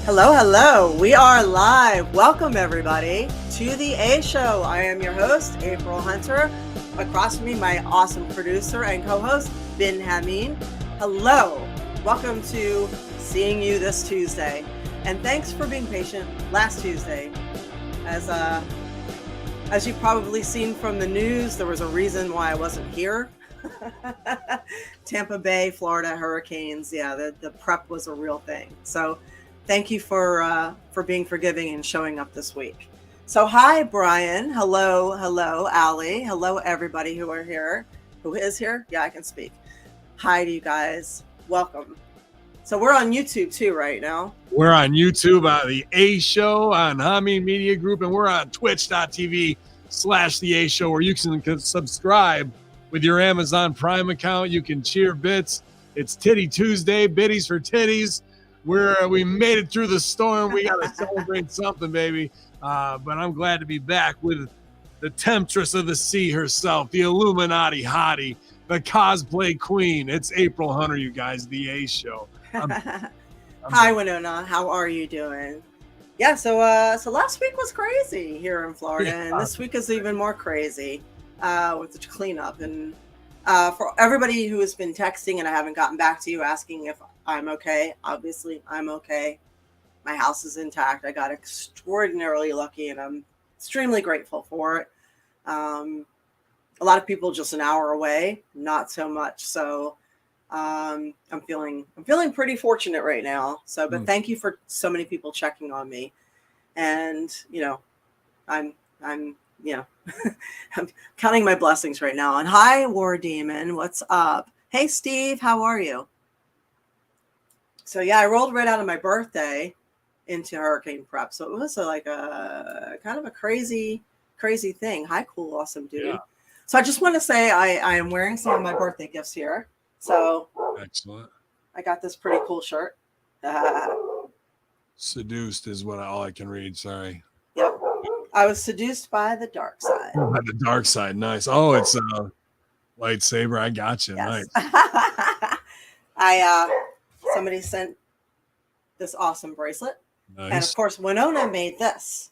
Hello, hello. We are live. Welcome, everybody, to the A Show. I am your host, April Hunter. Across from me, my awesome producer and co-host, Bin Hameen. Hello. Welcome to Seeing You This Tuesday. And thanks for being patient last Tuesday. As you've probably seen from the news, there was a reason why I wasn't here. Tampa Bay, Florida hurricanes. Yeah, the prep was a real thing. So thank you for being forgiving and showing up this week. So hi, Brian. Hello, Allie. Hello, everybody who are here. Who is here? Yeah, I can speak. Hi to you guys. Welcome. So we're on YouTube too right now. We're on YouTube on the A Show on Hameen Media Group, and we're on twitch.tv/the A Show, where you can subscribe with your Amazon Prime account. You can cheer bits. It's Titty Tuesday, biddies for titties. We made it through the storm. We got to celebrate something, baby. But I'm glad to be back with the temptress of the sea herself, the Illuminati hottie, the cosplay queen. It's April Hunter, you guys, the A Show. Hi, Winona. How are you doing? Yeah, so last week was crazy here in Florida, and this week is even more crazy with the cleanup. And for everybody who has been texting and I haven't gotten back to you asking if I'm okay. Obviously, I'm okay. My house is intact. I got extraordinarily lucky, and I'm extremely grateful for it. A lot of people just an hour away, not so much. So I'm feeling pretty fortunate right now. So, but thank you for so many people checking on me, and I'm I'm counting my blessings right now. And hi, War Demon, what's up? Hey, Steve, how are you? So yeah, I rolled right out of my birthday into hurricane prep. So it was like a kind of a crazy thing. Hi, cool, awesome dude. Yeah. So I just want to say I am wearing some of my birthday gifts here. So excellent. I got this pretty cool shirt. Seduced is all I can read. Sorry. Yep. I was seduced by the dark side. By the dark side. Nice. Oh, it's a lightsaber. I got you. Yes. Nice. Somebody sent this awesome bracelet. Nice. And of course, Winona made this.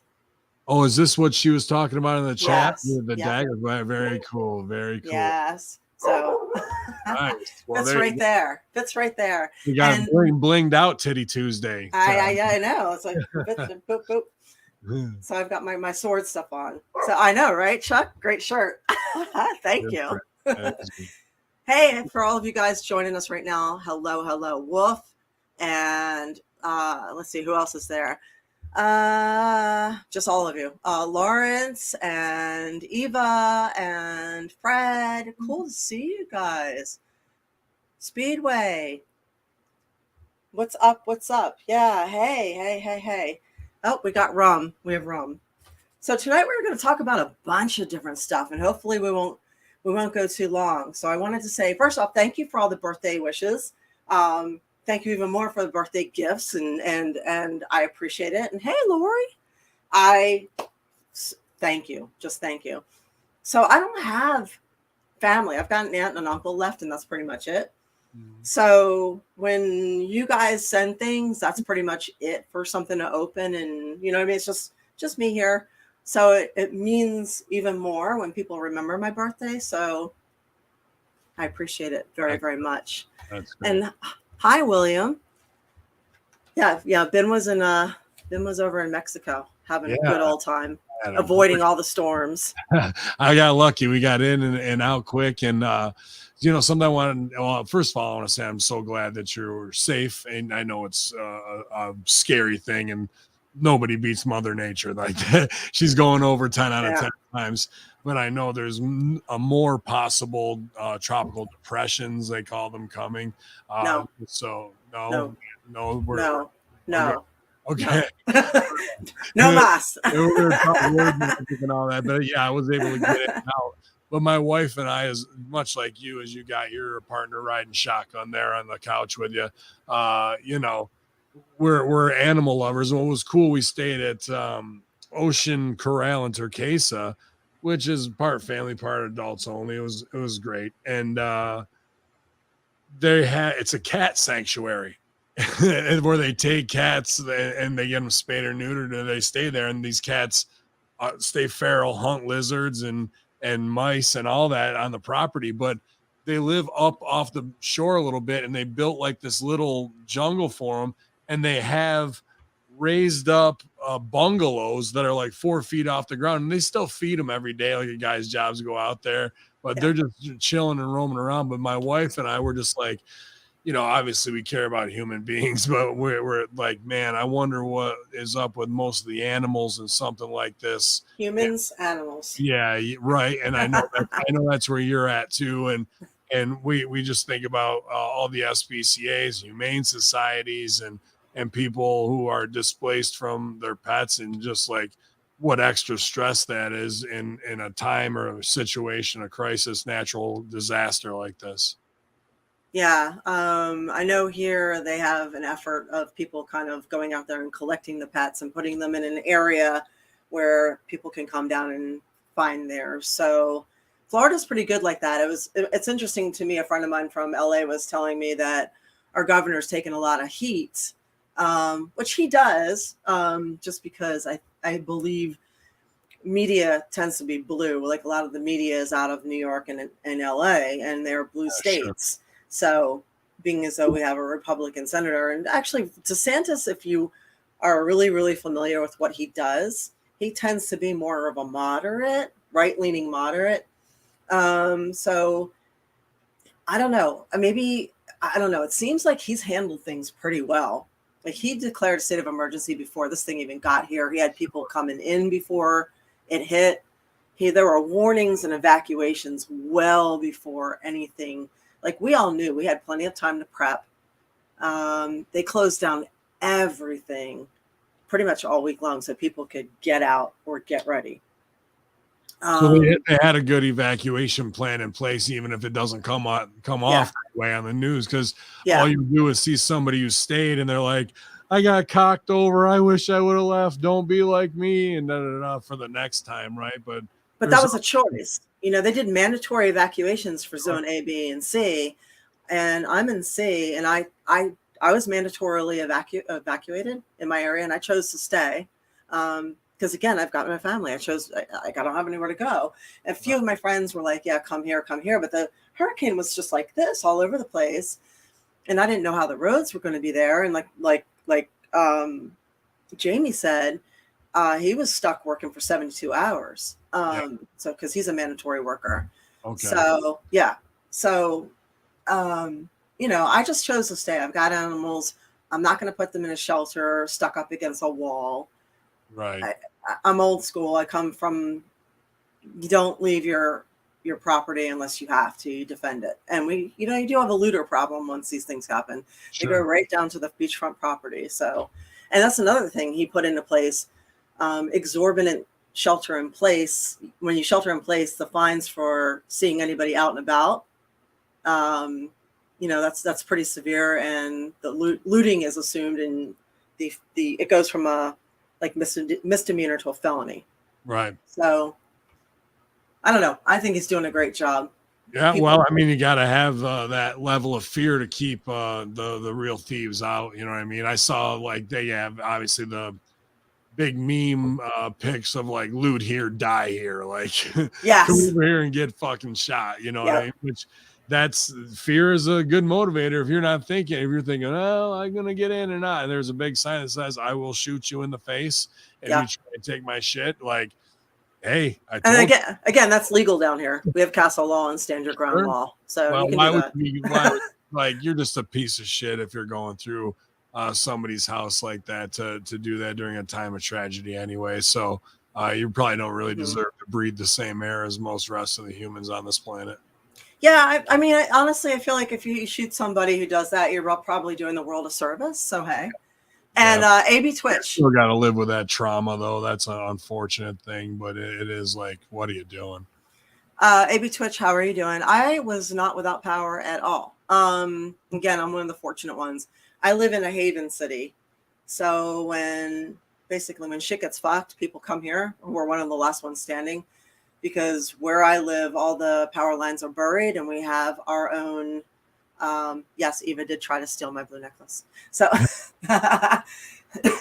Oh, is this what she was talking about in the chat? Yes. The dagger. Very cool. Very cool. Yes. So nice. Well, that's right there. That's right there. You got blinged out Titty Tuesday. I know. It's like boop, boop, boop. So I've got my sword stuff on. So I know, right, Chuck? Great shirt. Thank you. Hey, for all of you guys joining us right now, hello, Wolf, and let's see who else is there. Just all of you, Lawrence and Eva and Fred. Cool to see you guys. Speedway, what's up? Yeah, hey. Oh, we got rum. We have rum. So tonight we're going to talk about a bunch of different stuff, and hopefully we won't go too long. So I wanted to say, first off, thank you for all the birthday wishes. Thank you even more for the birthday gifts, and I appreciate it. And hey, Lori, I thank you. Just thank you. So I don't have family. I've got an aunt and an uncle left, and that's pretty much it. So when you guys send things, that's pretty much it for something to open. And you know what I mean? It's just me here. So it means even more when people remember my birthday. So I appreciate it very, very much. That's great. And hi, William. Yeah. Ben was over in Mexico having a good old time, avoiding all the storms. I got lucky. We got in and out quick. And something I wanted. Well, first of all, I want to say I'm so glad that you're safe. And I know it's a scary thing, and nobody beats Mother Nature like that. She's going over 10 out of 10 times. But I know there's a more possible tropical depressions, they call them, coming. No. So no. Okay. No mas. And all that, but yeah, I was able to get it out. But my wife and I, as much like you, as you got your partner riding shotgun there on the couch with you, we're animal lovers. And what was cool, we stayed at Ocean Corral in Turquesa, which is part family, part adults only. It was great. And it's a cat sanctuary where they take cats and they get them spayed or neutered, and they stay there. And these cats stay feral, hunt lizards and mice and all that on the property, but they live up off the shore a little bit, and they built like this little jungle for them, and they have raised up bungalows that are like 4 feet off the ground, and they still feed them every day, like a guy's jobs to go out there, but they're just chilling and roaming around. But my wife and I were just like, obviously we care about human beings, but we're like, man, I wonder what is up with most of the animals and something like this. Humans, animals. Yeah, right. And I know that's where you're at too. And we just think about all the SPCAs, humane societies, and people who are displaced from their pets, and just like what extra stress that is in a time or a situation, a crisis, natural disaster like this. Yeah, I know here they have an effort of people kind of going out there and collecting the pets and putting them in an area where people can come down and find theirs. So Florida's pretty good like that. It's interesting to me. A friend of mine from LA was telling me that our governor's taken a lot of heat, which he does, just because I believe media tends to be blue. Like a lot of the media is out of New York and LA, and they're blue states. Sure. So being as though we have a Republican senator, and actually DeSantis, if you are really, really familiar with what he does, he tends to be more of a moderate, right-leaning moderate. So I don't know. I don't know. It seems like he's handled things pretty well. Like he declared a state of emergency before this thing even got here. He had people coming in before it hit. There were warnings and evacuations well before anything. Like we all knew we had plenty of time to prep. They closed down everything pretty much all week long so people could get out or get ready. So they had a good evacuation plan in place, even if it doesn't come off that way on the news, because all you do is see somebody who stayed and they're like, I got cocked over. I wish I would have left. Don't be like me, and for the next time, right? But that was a choice. They did mandatory evacuations for zone A, B, and C, and I'm in C, and I was mandatorily evacuated in my area, and I chose to stay. Because again, I've got my family. I don't have anywhere to go. And a few of my friends were like, yeah, come here. But the hurricane was just like this all over the place. And I didn't know how the roads were going to be there. And like Jamie said, he was stuck working for 72 hours. So, cause he's a mandatory worker. Okay. So, yeah. So, I just chose to stay. I've got animals. I'm not going to put them in a shelter stuck up against a wall. Right. I'm old school. I come from, you don't leave your property unless you have to. You defend it. And you do have a looter problem once these things happen. Sure. They go right down to the beachfront property. So, and that's another thing he put into place, exorbitant shelter in place. When you shelter in place, the fines for seeing anybody out and about, that's pretty severe. And the looting is assumed, and it goes from a misdemeanor to a felony. Right. So I don't know. I think he's doing a great job. Yeah. Well, you got to have that level of fear to keep the real thieves out. You know what I mean? I saw they have obviously the big meme pics of loot here, die here. Yes. Come over here and get fucking shot. You know what I mean? Which fear is a good motivator. If you're thinking, oh, I'm going to get in or not, and there's a big sign that says, I will shoot you in the face if you try to take my shit. Hey, again, that's legal down here. We have castle law and stand your ground law. So you're just a piece of shit if you're going through somebody's house like that to do that during a time of tragedy anyway. So you probably don't really deserve to breathe the same air as most rest of the humans on this planet. Yeah, honestly, I feel like if you shoot somebody who does that, you're probably doing the world a service. So, hey. And AB Twitch. Still got to live with that trauma, though. That's an unfortunate thing, but it is what are you doing? AB Twitch, how are you doing? I was not without power at all. Again, I'm one of the fortunate ones. I live in a haven city. So when shit gets fucked, people come here. We're one of the last ones standing. Because where I live, all the power lines are buried, and we have our own Yes, Eva did try to steal my blue necklace. So,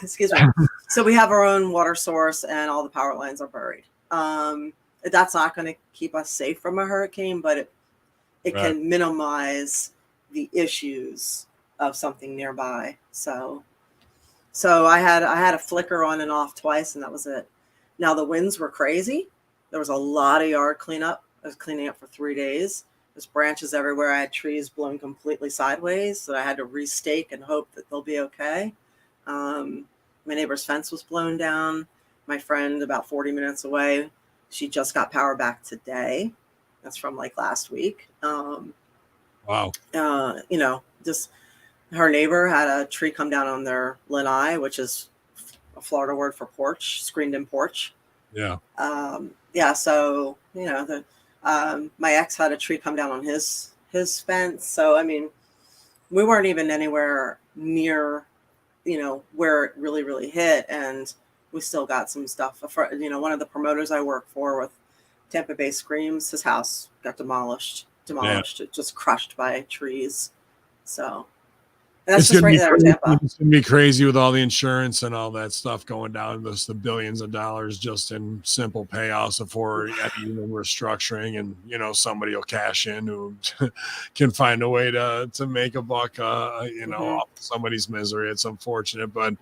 excuse me. So we have our own water source, and all the power lines are buried. That's not going to keep us safe from a hurricane, but it Right. can minimize the issues of something nearby. So I had a flicker on and off twice, and that was it. Now the winds were crazy. There was a lot of yard cleanup. I was cleaning up for 3 days. There's branches everywhere. I had trees blown completely sideways, so I had to restake and hope that they'll be okay. My neighbor's fence was blown down. My friend, about 40 minutes away, she just got power back today. That's from like last week. Wow. Just her neighbor had a tree come down on their lanai, which is a Florida word for porch, screened in porch. Yeah. So my ex had a tree come down on his fence. So I mean, we weren't even anywhere near, where it really, really hit, and we still got some stuff. One of the promoters I work for with Tampa Bay Screams, his house got demolished, just crushed by trees. So and that's just right there in Tampa. It's gonna be crazy with all the insurance and all that stuff going down. The billions of dollars just in simple payouts before even restructuring, and somebody will cash in who can find a way to make a buck. Off somebody's misery. It's unfortunate, but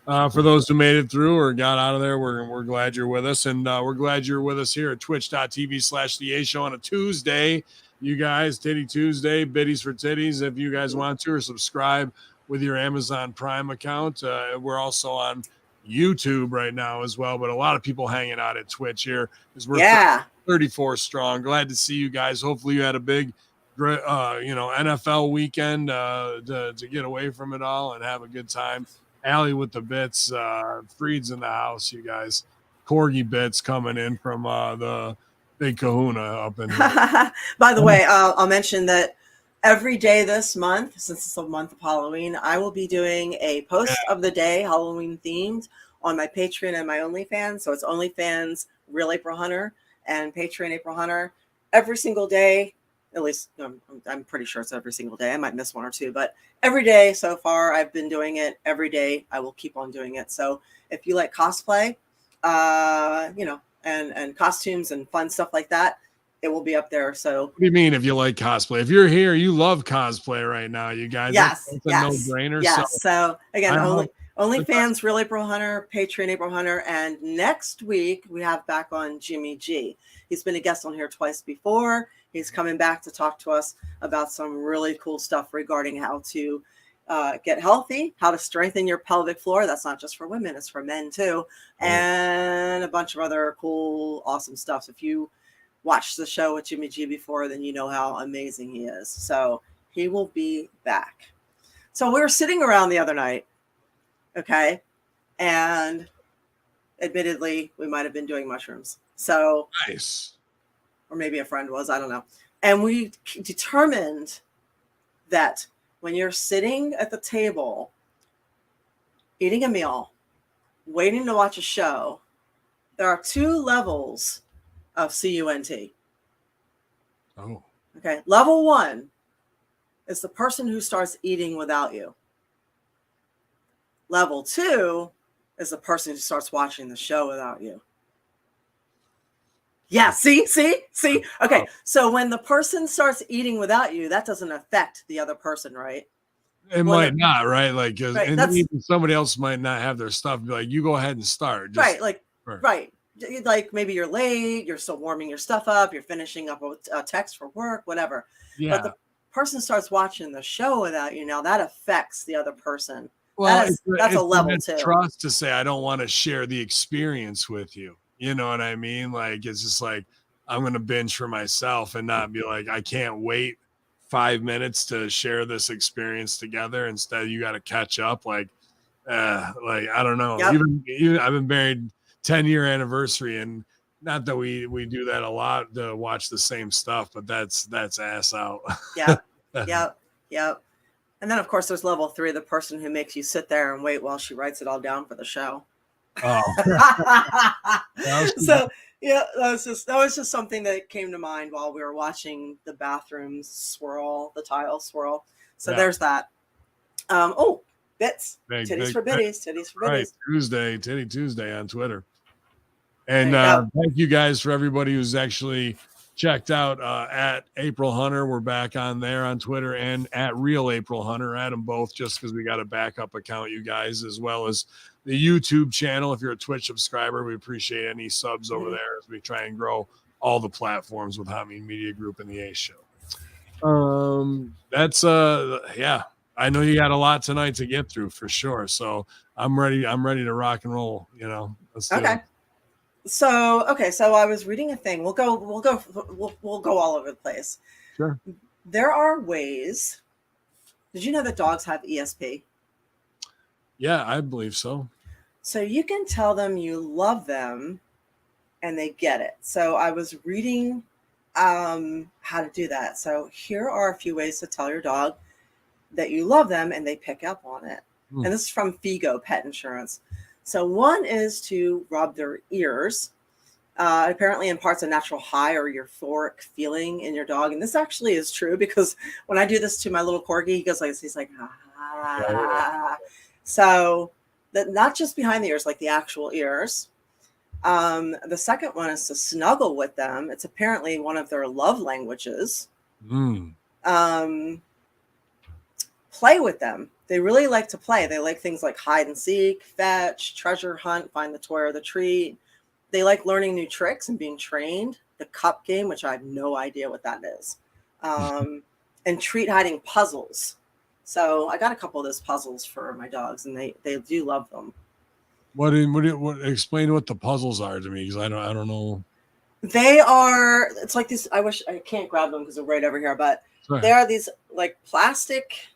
for those who made it through or got out of there, we're glad you're with us, and we're glad you're with us here at twitch.tv/the A Show on a Tuesday. You guys, Titty Tuesday, biddies for titties, if you guys want to, or subscribe with your Amazon Prime account. We're also on YouTube right now as well, but a lot of people hanging out at Twitch here because we're 34 strong. Glad to see you guys. Hopefully you had a big, NFL weekend to get away from it all and have a good time. Allie with the bits, Freed's in the house, you guys. Corgi bits coming in from the Big Kahuna up in here. By the way, I'll mention that every day this month, since it's the month of Halloween, I will be doing a post of the day, Halloween themed, on my Patreon and my OnlyFans. So it's OnlyFans, Real April Hunter, and Patreon April Hunter. Every single day, at least I'm pretty sure it's every single day. I might miss one or two, but every day so far I've been doing it. Every day I will keep on doing it. So if you like cosplay, and costumes and fun stuff like that, it will be up there. So what do you mean if you like cosplay? If you're here, you love cosplay right now, you guys. Yes, it's a no-brainer. Yes. So again, OnlyFans, Real April Hunter, Patreon April Hunter, and next week we have back on Jimmy G. He's been a guest on here twice before. He's coming back to talk to us about some really cool stuff regarding how to get healthy, how to strengthen your pelvic floor. That's not just for women, it's for men too. And a bunch of other cool, awesome stuff. So if you watched the show with Jimmy G before, then you know how amazing he is. So he will be back. So we were sitting around the other night, okay? And admittedly, we might have been doing mushrooms. So nice. Or maybe a friend was, I don't know. And we determined that when you're sitting at the table, eating a meal, waiting to watch a show, there are 2 levels of CUNT. Oh. Okay. Level 1 is the person who starts eating without you. Level 2 is the person who starts watching the show without you. Yeah, see? Okay, so when the person starts eating without you, that doesn't affect the other person, right? It might not, right? Like, right, and even somebody else might not have their stuff. Be like, you go ahead and start. Right, like maybe you're late, you're still warming your stuff up, you're finishing up a text for work, whatever. Yeah. But the person starts watching the show without you. Now that affects the other person. Well, that's a level 2. Trust to say, I don't want to share the experience with you. You know what I mean? Like, it's just like, I'm going to binge for myself and not be like, I can't wait 5 minutes to share this experience together. Instead, you got to catch up. Like, I don't know. Yep. Even I've been married 10-year anniversary, and not that we do that a lot to watch the same stuff, but that's ass out. Yep. And then of course there's level 3, the person who makes you sit there and wait while she writes it all down for the show. Oh. Yeah, that was just something that came to mind while we were watching the bathrooms swirl, the tile swirl. So Yeah. there's that. Oh, bits, Big, titties big, for big. biddies, titties for Right. biddies. Tuesday, Titty Tuesday on Twitter. There And you go. thank you guys for everybody who's actually checked out at April Hunter. We're back on there on Twitter and at Real April Hunter. At them both just because we got a backup account, you guys, as well as the YouTube channel. If you're a Twitch subscriber, we appreciate any subs over there as we try and grow all the platforms with Hameen Media Group and the A Show. That's yeah. I know you got a lot tonight to get through for sure. So I'm ready to rock and roll. Let's do Okay. it. So I was reading a thing. We'll go all over the place. Sure. There are ways. Did you know that dogs have ESP? Yeah, I believe so. So you can tell them you love them and they get it. So I was reading how to do that. So here are a few ways to tell your dog that you love them and they pick up on it. And this is from Figo Pet Insurance. So one is to rub their ears. Apparently imparts a natural high or euphoric feeling in your dog. And this actually is true because when I do this to my little corgi, he goes like this. He's like, ah. So that not just behind the ears, like the actual ears. The second one is to snuggle with them. It's apparently one of their love languages. Play with them. They really like to play. They like things like hide and seek, fetch, treasure hunt, find the toy or the treat. They like learning new tricks and being trained. The cup game, which I have no idea what that is. And treat hiding puzzles. So I got a couple of those puzzles for my dogs, and they do love them. What explain what the puzzles are to me, because I don't know. They are. It's like these. I wish I can't grab them because they're right over here, but they are these like plastic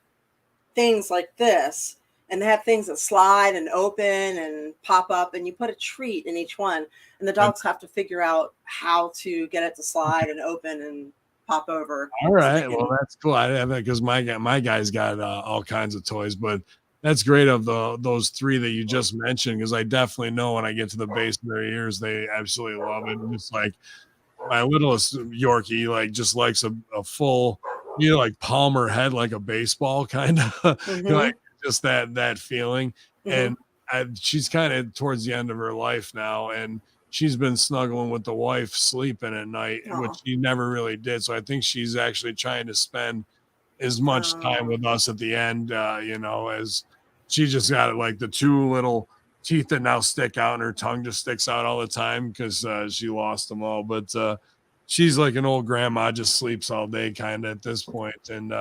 things like this, and they have things that slide and open and pop up, and you put a treat in each one, and the dogs have to figure out how to get it to slide and open and pop over. All right, well that's cool. I have that because my guy's got all kinds of toys, but that's great of those three that you just mentioned, because I definitely know when I get to the base of their ears, they absolutely love it. And it's like my littlest Yorkie like just likes a full, like palmer head like a baseball kind of, like just that feeling. And she's kind of towards the end of her life now, and she's been snuggling with the wife sleeping at night, which she never really did. So I think she's actually trying to spend as much time with us at the end, as she just got like the two little teeth that now stick out and her tongue just sticks out all the time because she lost them all. But she's like an old grandma, just sleeps all day kind of at this point. And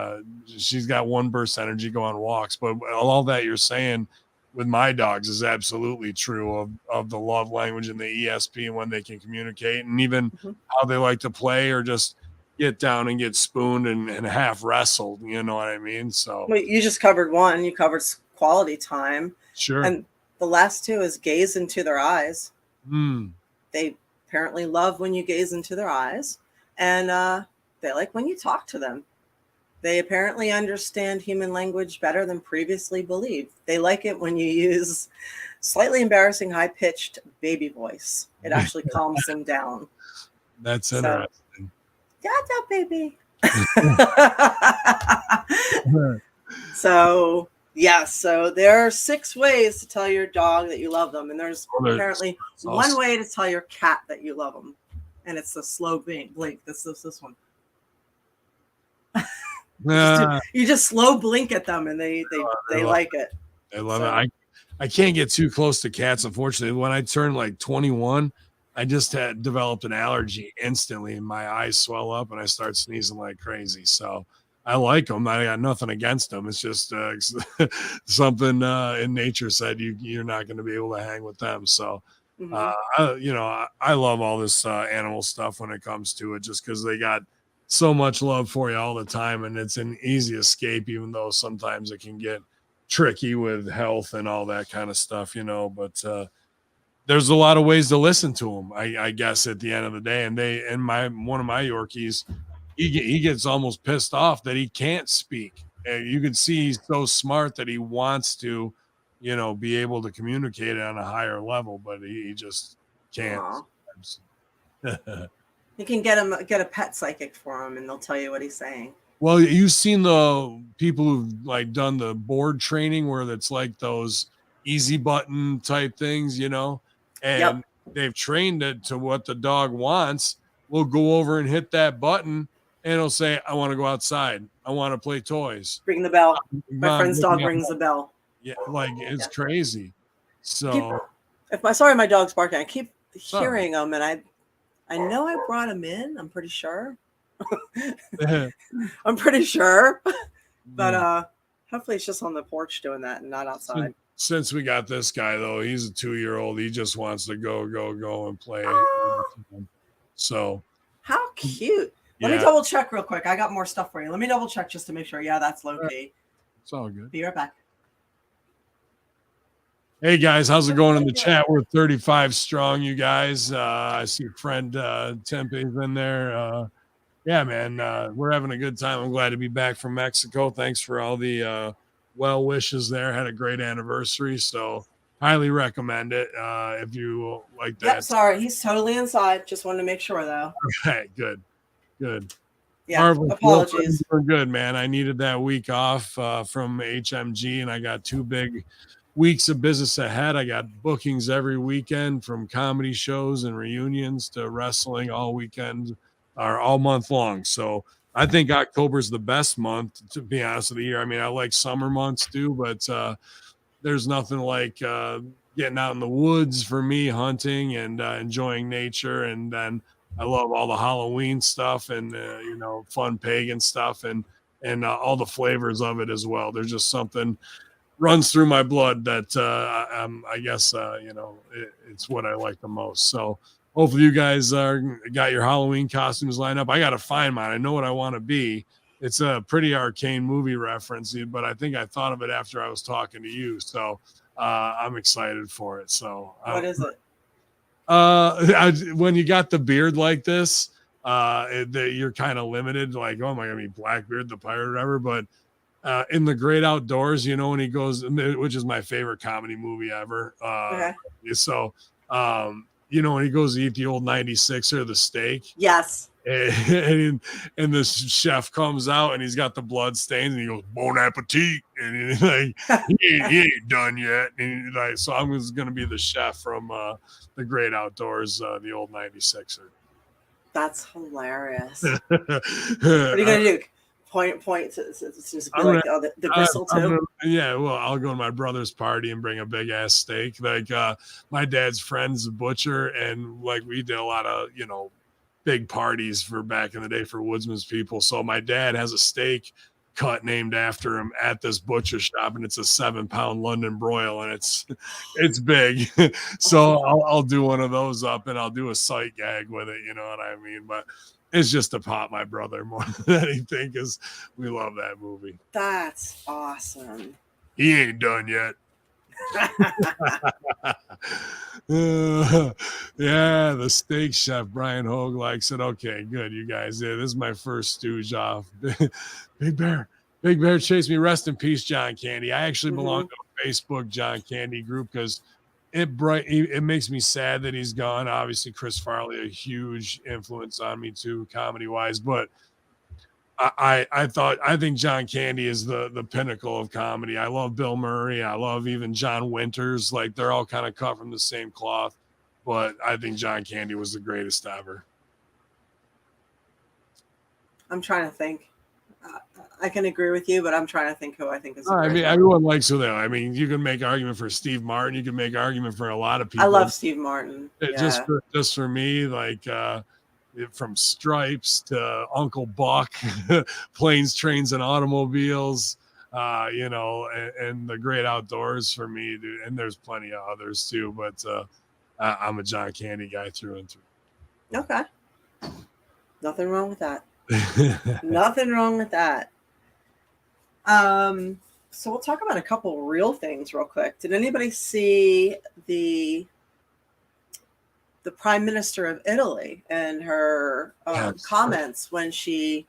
she's got one burst energy, go on walks. But all that you're saying with my dogs is absolutely true of the love language and the ESP and when they can communicate, and even how they like to play or just get down and get spooned and half wrestled. You know what I mean? So well, you just covered one. You covered quality time. Sure. And the last two is gaze into their eyes. They apparently love when you gaze into their eyes, and they like when you talk to them. They apparently understand human language better than previously believed. They like it when you use slightly embarrassing, high-pitched baby voice. It actually calms them down. That's interesting. Dada, baby. So, yes. So there are 6 ways to tell your dog that you love them. And there's apparently one way to tell your cat that you love them. And it's the slow blink. This one. You just slow blink at them and they like it. They love it. I can't get too close to cats, unfortunately. When I turned like 21, I just had developed an allergy instantly, and my eyes swell up and I start sneezing like crazy. So I like them. I got nothing against them. It's just something in nature said you're not going to be able to hang with them. So I love all this animal stuff when it comes to it, just because they got so much love for you all the time, and it's an easy escape, even though sometimes it can get tricky with health and all that kind of stuff, but there's a lot of ways to listen to them, I guess, at the end of the day. And one of my Yorkies, he gets almost pissed off that he can't speak. And you can see he's so smart that he wants to, be able to communicate on a higher level, but he just can't. You can get a pet psychic for him, and they'll tell you what he's saying. Well, you've seen the people who've like done the board training where it's like those easy button type things, Yep. and they've trained it to what the dog wants. We'll go over and hit that button and it'll say, I want to go outside. I want to play toys. Ring the bell. My Mom, friend's dog rings the bell. Yeah, like it's crazy. So my dog's barking. I keep hearing them, and I know I brought him in. I'm pretty sure. I'm pretty sure, but hopefully it's just on the porch doing that and not outside. Since we got this guy though, he's a 2-year-old. He just wants to go and play. So how cute! Let me double check real quick. I got more stuff for you. Let me double check just to make sure. Yeah, that's Loki. It's all good. Be right back. Hey guys, how's it going in the chat? We're 35 strong, you guys. I see friend Tempe's in there. Yeah, man, we're having a good time. I'm glad to be back from Mexico. Thanks for all the well wishes there. Had a great anniversary, so highly recommend it if you like that. Yep, sorry, he's totally inside. Just wanted to make sure, though. Okay, good. Yeah, Marvelous. apologies. We're good, man. I needed that week off from HMG, and I got 2 big weeks of business ahead. I got bookings every weekend from comedy shows and reunions to wrestling all weekend or all month long. So I think October's the best month, to be honest, of the year. I mean, I like summer months too, but there's nothing like getting out in the woods for me, hunting and enjoying nature. And then I love all the Halloween stuff and fun pagan stuff and all the flavors of it as well. There's just something runs through my blood that I guess it's what I like the most. So hopefully you guys got your Halloween costumes lined up. I got to find mine. I know what I want to be. It's a pretty arcane movie reference, but I think I thought of it after I was talking to you. So I'm excited for it. So what is it? When you got the beard like this, you're kind of limited. Like, oh, am I gonna be Blackbeard the pirate or whatever? But in The Great Outdoors, when he goes, which is my favorite comedy movie ever. Okay. So, when he goes to eat the old 96er, the steak. Yes. And the chef comes out and he's got the blood stains and he goes, bon appetit. And he's like, he ain't done yet. And so I'm going to be the chef from The Great Outdoors, the old 96er. That's hilarious. What are you going to do? Point to just be like the gristle too. Well, I'll go to my brother's party and bring a big ass steak. Like my dad's friend's a butcher, and like we did a lot of big parties for back in the day for Woodsman's people. So my dad has a steak cut named after him at this butcher shop, and it's a 7-pound London broil, and it's big. So I'll do one of those up, and I'll do a sight gag with it. You know what I mean? But it's just to pop my brother more than anything because we love that movie. That's awesome. He ain't done yet. Yeah, the steak chef Brian Hogue likes it. Okay, good, you guys. Yeah, this is my first stooge off. Big Bear chased me. Rest in peace, John Candy. I actually belong to a Facebook John Candy group because it makes me sad that he's gone. Obviously, Chris Farley, a huge influence on me too, comedy wise. But I think John Candy is the pinnacle of comedy. I love Bill Murray. I love even John Winters. Like they're all kind of cut from the same cloth. But I think John Candy was the greatest ever. I'm trying to think. I can agree with you, but I'm trying to think who I think is. I mean, everyone likes who they are. I mean, you can make argument for Steve Martin. You can make argument for a lot of people. I love Steve Martin. Just for me, like from Stripes to Uncle Buck, Planes, Trains, and Automobiles, and The Great Outdoors for me, dude. And there's plenty of others too, but I'm a John Candy guy through and through. Okay. Nothing wrong with that. Nothing wrong with that. So we'll talk about a couple real things real quick. Did anybody see the Prime Minister of Italy and her comments when she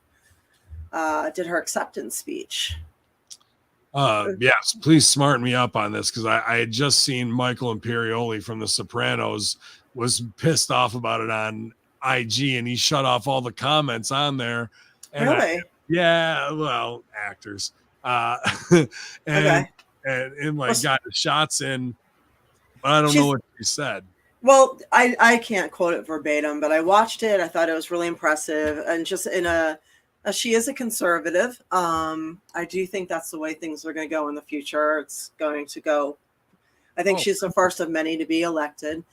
did her acceptance speech? Yes, please smarten me up on this because I had just seen Michael Imperioli from The Sopranos was pissed off about it on IG, and he shut off all the comments on there. And Really? well, actors, and Okay. and Well, like got the shots in, but I don't know she's what she said. well. I can't quote it verbatim, but I watched it. I thought it was really impressive, and just in she is a conservative. I do think that's the way things are going to go in the future. It's going to go. I think Oh, she's the first of many to be elected.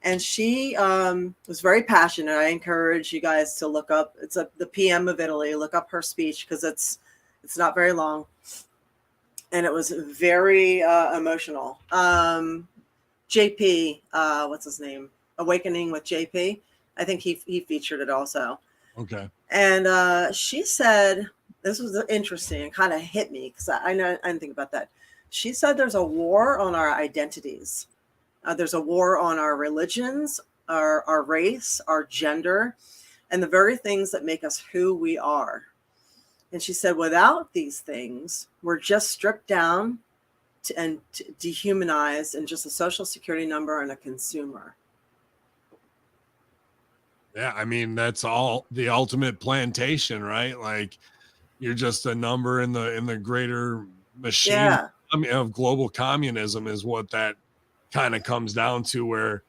And she was very passionate. I encourage you guys to look up. It's the PM of Italy. Look up her speech because it's not very long, and it was very emotional. JP, what's his name? Awakening with JP. I think he featured it also. okay. And she said this was interesting and kind of hit me because I didn't think about that. She said there's a war on our identities. There's a war on our religions, our race, our gender, and the very things that make us who we are. And she said, without these things, we're just stripped down and dehumanized and just a social security number and a consumer. Yeah, I mean, that's all the ultimate plantation, right? Like you're just a number in the greater machine. Yeah. I mean, of global communism is what that kind of comes down to, where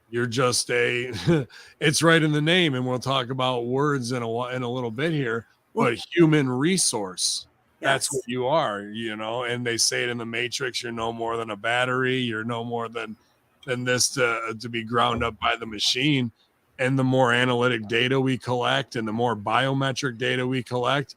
you're just it's right in the name, and we'll talk about words in a little bit here, but human resource. That's what you are, and they say it in the Matrix, you're no more than a battery, you're no more than this to be ground up by the machine. And the more analytic data we collect and the more biometric data we collect,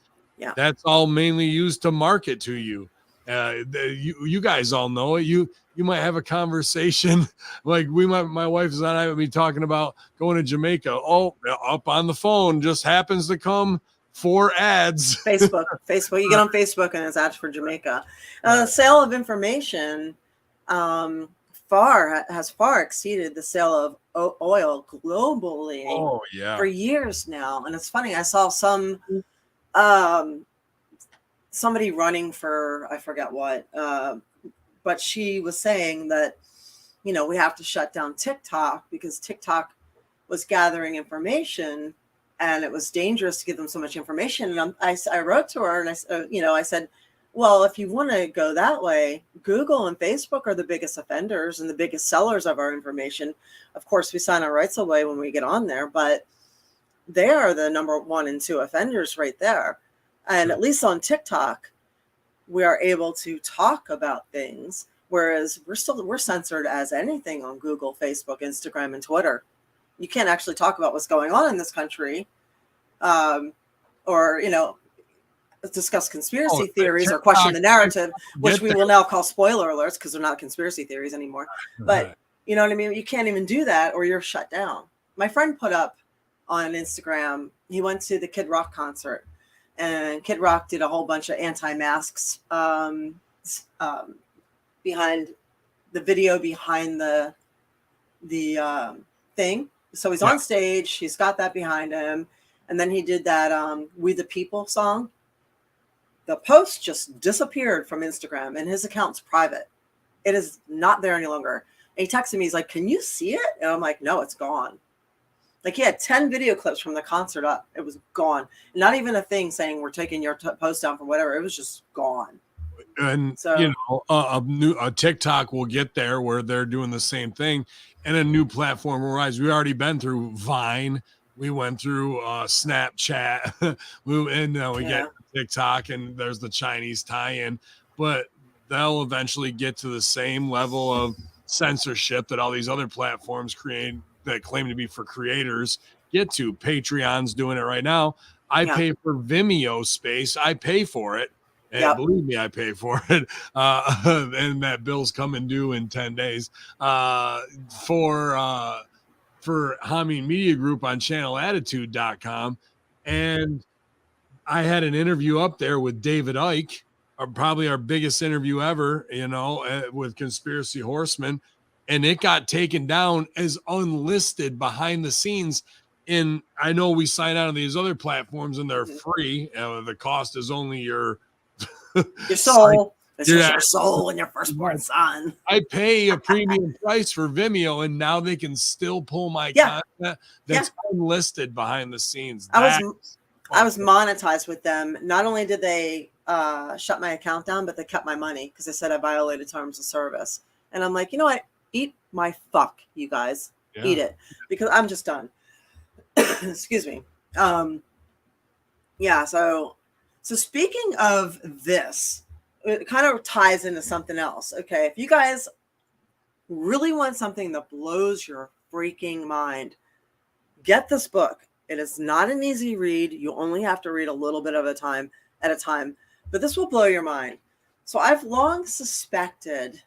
that's all mainly used to market to you. You guys all know it. You might have a conversation like my wife and I would be talking about going to Jamaica. Oh, up on the phone just happens to come 4 ads. Facebook. You get on Facebook and it's ads for Jamaica. The sale of information has far exceeded the sale of oil globally for years now. And it's funny, I saw somebody running for, I forget what, but she was saying that, we have to shut down TikTok because TikTok was gathering information and it was dangerous to give them so much information. And I wrote to her and I said, well, if you want to go that way, Google and Facebook are the biggest offenders and the biggest sellers of our information. Of course, we sign our rights away when we get on there, but they are the number 1 and 2 offenders right there. And at least on TikTok, we are able to talk about things, whereas we're censored as anything on Google, Facebook, Instagram, and Twitter. You can't actually talk about what's going on in this country, or discuss conspiracy theories or question the narrative, which we will now call spoiler alerts because they're not conspiracy theories anymore. But you know what I mean? You can't even do that or you're shut down. My friend put up on Instagram, he went to the Kid Rock concert, and Kid Rock did a whole bunch of anti-masks behind the video behind the thing. So he's on stage, he's got that behind him, and then he did that We the People song. The post just disappeared from Instagram and his account's private. It is not there any longer. And he texted me, he's like, can you see it? And I'm like, no, it's gone. Like he had 10 video clips from the concert up. It was gone. Not even a thing saying we're taking your post down for whatever. It was just gone. And so, a TikTok will get there where they're doing the same thing, and a new platform will rise. We've already been through Vine. We went through Snapchat. We get TikTok, and there's the Chinese tie-in. But they'll eventually get to the same level of censorship that all these other platforms create that claim to be for creators get to. Patreon's doing it right now. I pay for Vimeo space. I pay for it. And believe me, I pay for it. And that bill's coming due in 10 days. For Hameen Media Group on channelattitude.com. And I had an interview up there with David Icke, probably our biggest interview ever, with Conspiracy Horsemen. And it got taken down as unlisted behind the scenes. And I know we sign out on these other platforms and they're free. The cost is only your soul. It's just your soul and your firstborn son. I pay a premium price for Vimeo, and now they can still pull my Yeah. content that's unlisted behind the scenes. I was monetized with them. Not only did they shut my account down, but they kept my money because they said I violated terms of service. And I'm like, you know what? Eat my fuck, you guys. Yeah. Eat it, because I'm just done. Excuse me. Yeah. So speaking of this, it kind of ties into something else. Okay, if you guys really want something that blows your freaking mind, get this book. It is not an easy read. You only have to read a little bit of a time at a time, but this will blow your mind. So I've long suspected,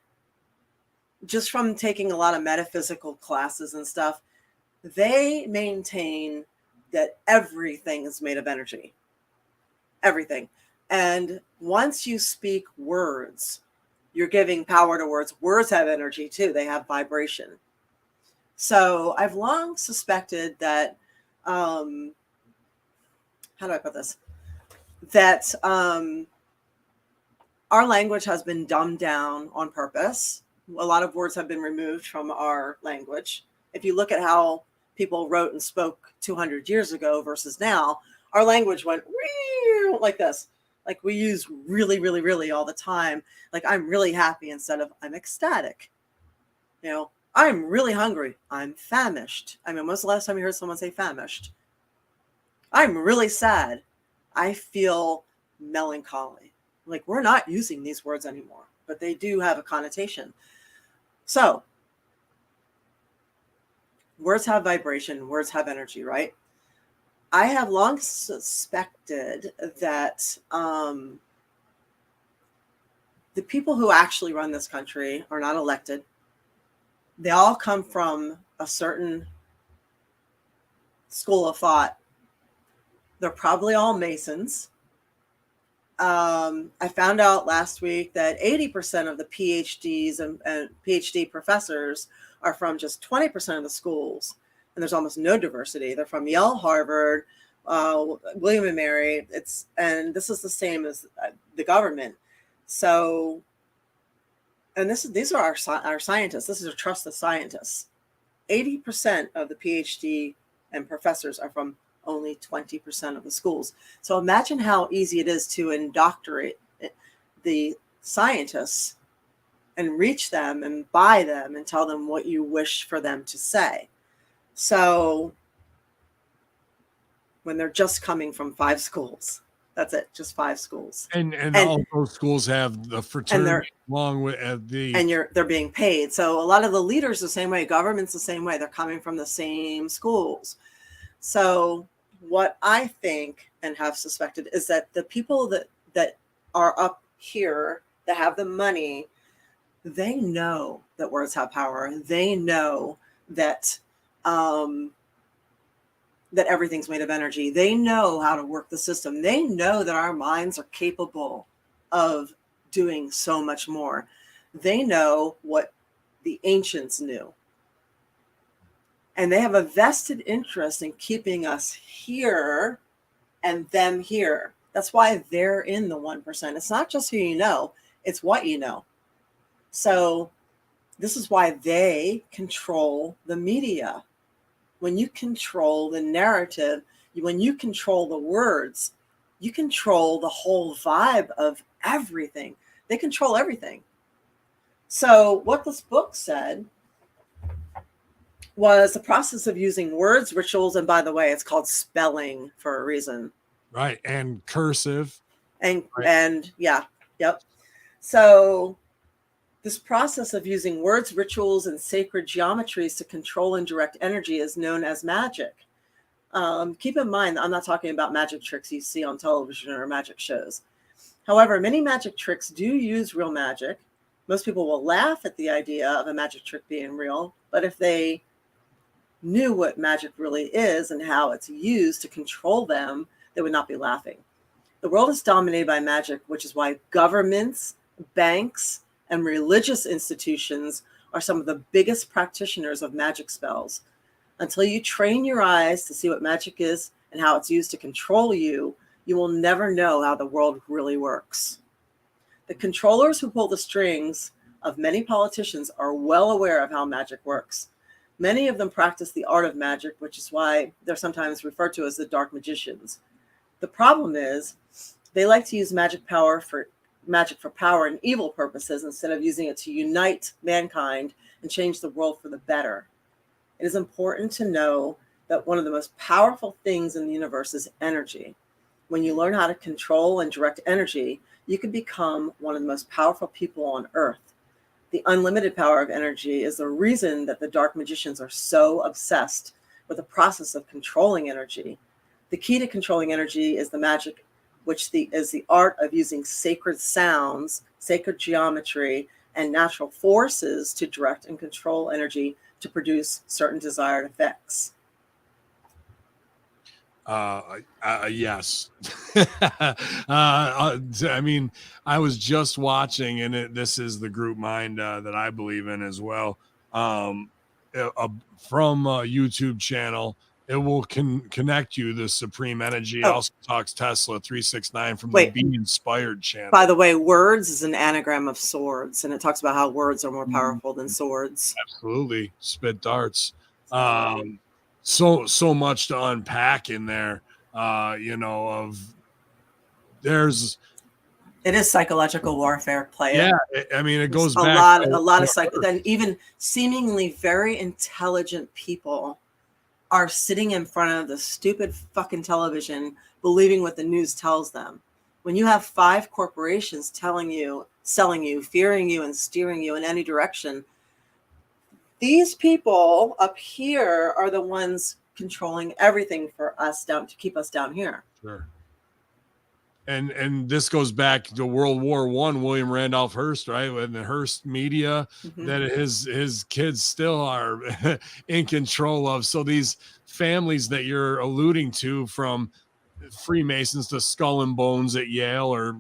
just from taking a lot of metaphysical classes and stuff, they maintain that everything is made of energy. Everything. And once you speak words, you're giving power to words. Words have energy too. They have vibration. So I've long suspected that, how do I put this? That our language has been dumbed down on purpose. A lot of words have been removed from our language. If you look at how people wrote and spoke 200 years ago versus now, our language went like this. Like we use really, really, really all the time. Like I'm really happy instead of I'm ecstatic. You know, I'm really hungry. I'm famished. I mean, when's the last time you heard someone say famished? I'm really sad. I feel melancholy. Like we're not using these words anymore, but they do have a connotation. So words have vibration, words have energy, right? I have long suspected that the people who actually run this country are not elected. They all come from a certain school of thought. They're probably all Masons. I found out last week that 80% of the PhDs and PhD professors are from just 20% of the schools. And there's almost no diversity. They're from Yale, Harvard, William and Mary. And this is the same as the government. So, and these are our scientists. This is our trusted scientists. 80% of the PhD and professors are from only 20% of the schools. So imagine how easy it is to indoctrinate the scientists and reach them and buy them and tell them what you wish for them to say. So when they're just coming from 5 schools, that's it, just 5 schools. And all those schools have the fraternity along with they're being paid. So a lot of the leaders the same way, government's the same way. They're coming from the same schools. So what I think and have suspected is that the people that are up here that have the money, they know that words have power. They know that that everything's made of energy. They know how to work the system. They know that our minds are capable of doing so much more. They know what the ancients knew. And they have a vested interest in keeping us here and them here. That's why they're in the 1%. It's not just who you know, it's what you know. So this is why they control the media. When you control the narrative, when you control the words, you control the whole vibe of everything. They control everything. So what this book said was the process of using words, rituals, and by the way, it's called spelling for a reason. Right, and cursive. And yeah, yep. So this process of using words, rituals, and sacred geometries to control and direct energy is known as magic. Keep in mind, I'm not talking about magic tricks you see on television or magic shows. However, many magic tricks do use real magic. Most people will laugh at the idea of a magic trick being real, but if they knew what magic really is and how it's used to control them, they would not be laughing. The world is dominated by magic, which is why governments, banks, and religious institutions are some of the biggest practitioners of magic spells. Until you train your eyes to see what magic is and how it's used to control you, you will never know how the world really works. The controllers who pull the strings of many politicians are well aware of how magic works. Many of them practice the art of magic, which is why they're sometimes referred to as the dark magicians. The problem is they like to use magic for power and evil purposes instead of using it to unite mankind and change the world for the better. It is important to know that one of the most powerful things in the universe is energy. When you learn how to control and direct energy, you can become one of the most powerful people on earth. The unlimited power of energy is the reason that the dark magicians are so obsessed with the process of controlling energy. The key to controlling energy is the magic, which is the art of using sacred sounds, sacred geometry, and natural forces to direct and control energy to produce certain desired effects. Yes. I mean, I was just watching, and this is the group mind that I believe in as well. From a YouTube channel, it will connect you the supreme energy. It also talks Tesla 369 from the Be Inspired channel. By the way, words is an anagram of swords, and it talks about how words are more powerful than swords. Absolutely. Spit darts. So much to unpack in there. It is psychological warfare, Yeah, I mean, it goes a back lot of psycho. Then even seemingly very intelligent people are sitting in front of the stupid fucking television, believing what the news tells them. When you have 5 corporations telling you, selling you, fearing you, and steering you in any direction, these people up here are the ones controlling everything for us down to keep us down here. Sure. And this goes back to World War I, William Randolph Hearst, right? And the Hearst media that his kids still are in control of. So these families that you're alluding to, from Freemasons to Skull and Bones at Yale, or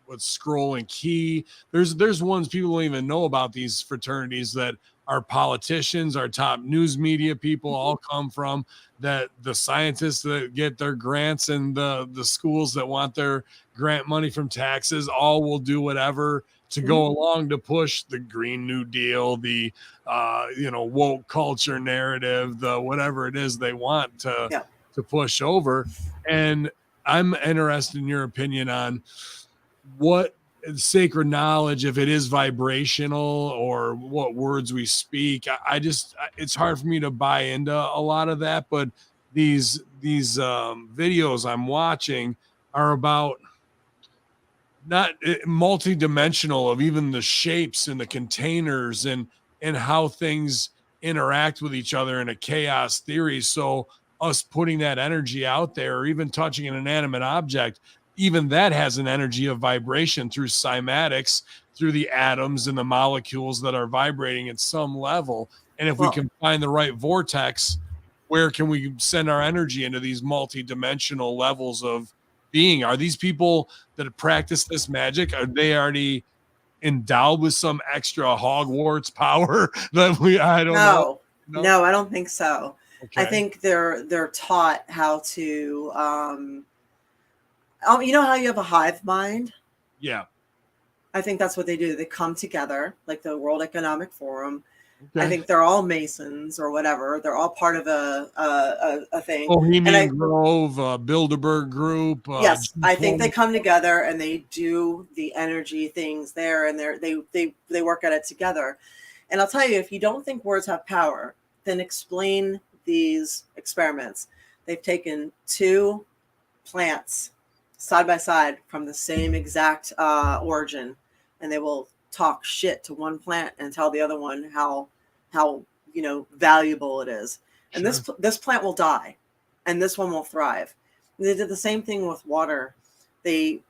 what's Scroll and Key. There's ones people don't even know about, these fraternities that our politicians, our top news media people all come from, that the scientists that get their grants and the schools that want their grant money from taxes all will do whatever to go along to push the Green New Deal, the woke culture narrative, the whatever it is they want to push over. And I'm interested in your opinion on what sacred knowledge, if it is vibrational, or what words we speak. It's hard for me to buy into a lot of that, but these videos I'm watching are about not multi-dimensional, of even the shapes and the containers and how things interact with each other in a chaos theory. So us putting that energy out there, or even touching an inanimate object, even that has an energy of vibration through cymatics, through the atoms and the molecules that are vibrating at some level. And if we can find the right vortex, where can we send our energy into these multi-dimensional levels of being? Are these people that practice this magic, are they already endowed with some extra Hogwarts power that I don't know? No, I don't think so. Okay. I think they're taught how to you know how you have a hive mind? Yeah. I think that's what they do. They come together, like the World Economic Forum. Okay. I think they're all Masons or whatever. They're all part of a thing. Bohemian Grove, Bilderberg Group. Yes, I think they come together and they do the energy things there, and they work at it together. And I'll tell you, if you don't think words have power, then explain these experiments. They've taken 2 plants side by side from the same exact origin, and they will talk shit to one plant and tell the other one how valuable it is. And this plant will die, and this one will thrive. And they did the same thing with water. They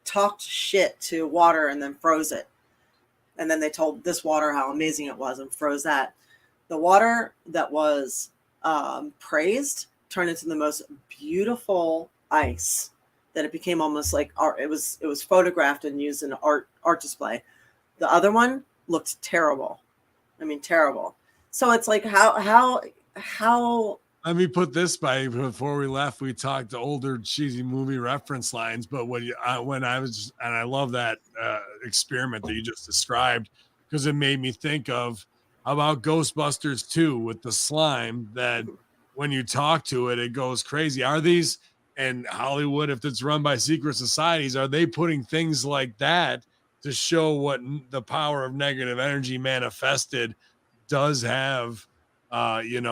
talked shit to water and then froze it, and then they told this water how amazing it was and froze that. The water that was praised turned into the most beautiful ice, that it became almost like art. It was photographed and used in an art display. The other one looked terrible. I mean, terrible. So it's like how Let me put this by before we left, we talked older cheesy movie reference lines, but when I was, and I love that experiment that you just described, because it made me think of how about Ghostbusters 2 with the slime that when you talk to it, it goes crazy. Are these, and Hollywood, if it's run by secret societies, are they putting things like that to show what the power of negative energy manifested does have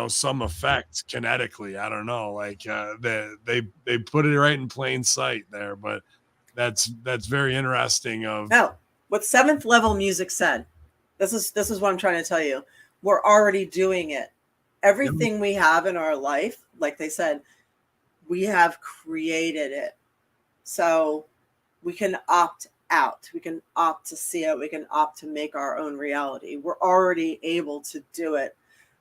some effect kinetically? I don't know, like they put it right in plain sight there, but that's very interesting. Of No, what seventh level music said. This is what I'm trying to tell you. We're already doing it. Everything we have in our life, like they said, we have created it. So we can opt out. We can opt to see it. We can opt to make our own reality. We're already able to do it.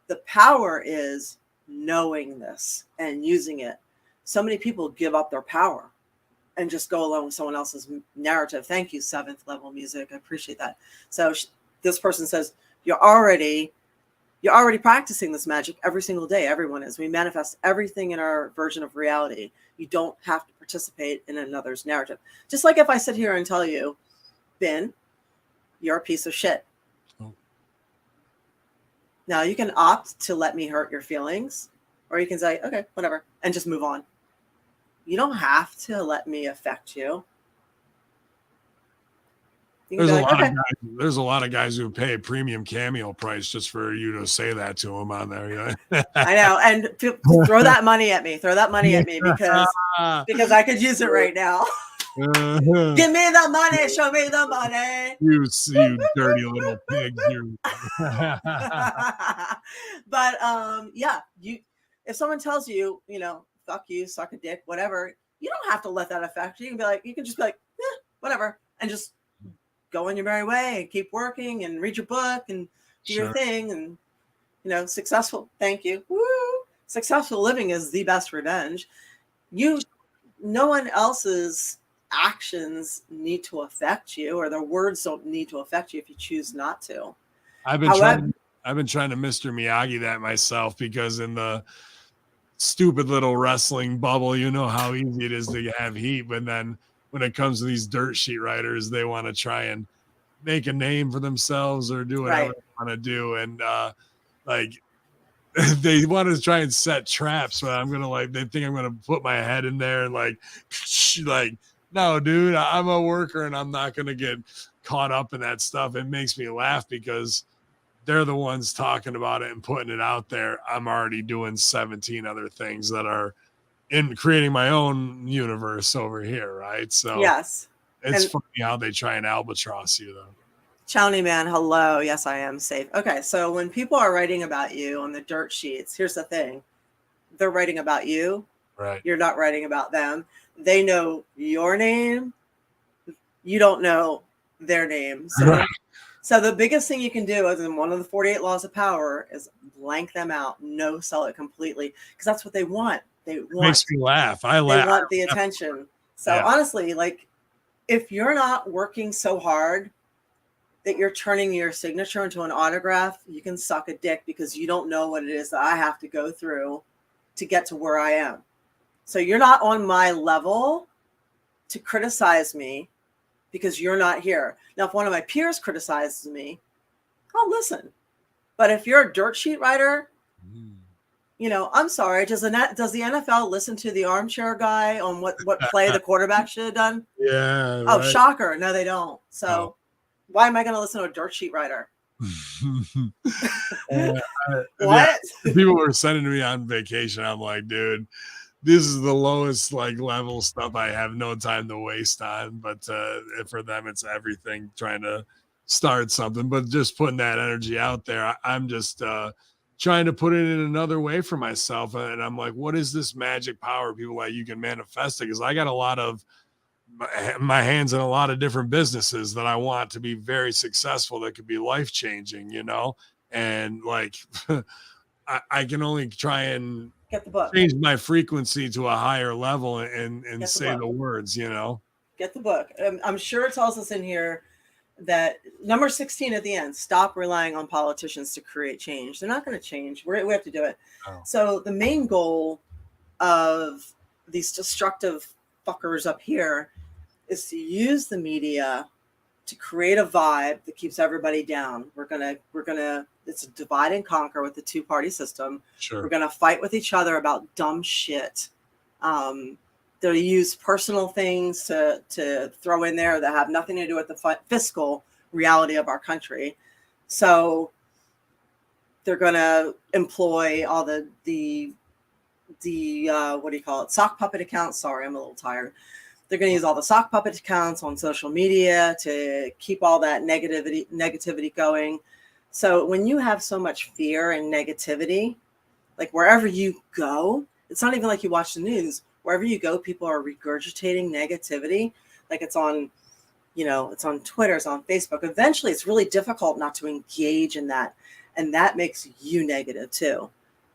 The power is knowing this and using it. So many people give up their power and just go along with someone else's narrative. Thank you, seventh level music. I appreciate that. So this person says, you're already practicing this magic every single day. Everyone is. We manifest everything in our version of reality. You don't have to participate in another's narrative. Just like if I sit here and tell you, Ben, you're a piece of shit. Oh. Now you can opt to let me hurt your feelings, or you can say, okay, whatever, and just move on. You don't have to let me affect you. There's a lot of guys who pay a premium cameo price just for you to say that to them on there. You know? I know, and throw that money at me. Throw that money at me because I could use it right now. Give me the money. Show me the money. You dirty little pigs. You. But yeah, if someone tells you, fuck you, suck a dick, whatever, you don't have to let that affect you. You can just be like, whatever, and just go on your merry way and keep working and read your book and do your thing. And, successful. Thank you. Woo! Successful living is the best revenge. No one else's actions need to affect you, or their words don't need to affect you if you choose not to. I've been trying to Mr. Miyagi that myself, because in the stupid little wrestling bubble, you know how easy it is to have heat, but then when it comes to these dirt sheet writers, they want to try and make a name for themselves or do whatever they want to do. And they want to try and set traps, but they think I'm going to put my head in there and no, dude, I'm a worker and I'm not going to get caught up in that stuff. It makes me laugh because they're the ones talking about it and putting it out there. I'm already doing 17 other things that are in creating my own universe over here, right? So yes, it's funny how they try and albatross you, though. Chowny man, hello. Yes, I am safe. Okay, so when people are writing about you on the dirt sheets, here's the thing: they're writing about you. Right. You're not writing about them. They know your name. You don't know their name. So the biggest thing you can do, as in one of the 48 laws of power, is blank them out. No, sell it completely, because that's what they want. It makes me laugh. They want the attention. So honestly, if you're not working so hard that you're turning your signature into an autograph, you can suck a dick, because you don't know what it is that I have to go through to get to where I am. So you're not on my level to criticize me, because you're not here. Now, if one of my peers criticizes me, I'll listen. But if you're a dirt sheet writer, I'm sorry. Does the NFL listen to the armchair guy on what play the quarterback should have done? Yeah. Oh, shocker. No, they don't. So why am I going to listen to a dirt sheet writer? What? People were sending me on vacation. I'm like, dude, this is the lowest level stuff I have no time to waste on. But for them, it's everything, trying to start something. But just putting that energy out there, I'm just trying to put it in another way for myself. And I'm like, what is this magic power? People you can manifest it, because I got a lot of my hands in a lot of different businesses that I want to be very successful, that could be life-changing, and I can only try and get the book, change my frequency to a higher level and say the words, Get the book. I'm sure it tells us in here that number 16 at the end, stop relying on politicians to create change. They're not going to change. We have to do it. Oh. So the main goal of these destructive fuckers up here is to use the media to create a vibe that keeps everybody down. We're gonna it's a divide and conquer with the two-party system. Sure. We're gonna fight with each other about dumb shit. They'll use personal things to throw in there that have nothing to do with the fiscal reality of our country. So they're gonna employ all the what do you call it? Sock puppet accounts. Sorry, I'm a little tired. They're going to use all the sock puppet accounts on social media to keep all that negativity going. So when you have so much fear and negativity, like wherever you go, it's not even like you watch the news. Wherever you go, people are regurgitating negativity. Like it's on, it's on Twitter, it's on Facebook. Eventually, it's really difficult not to engage in that. And that makes you negative too.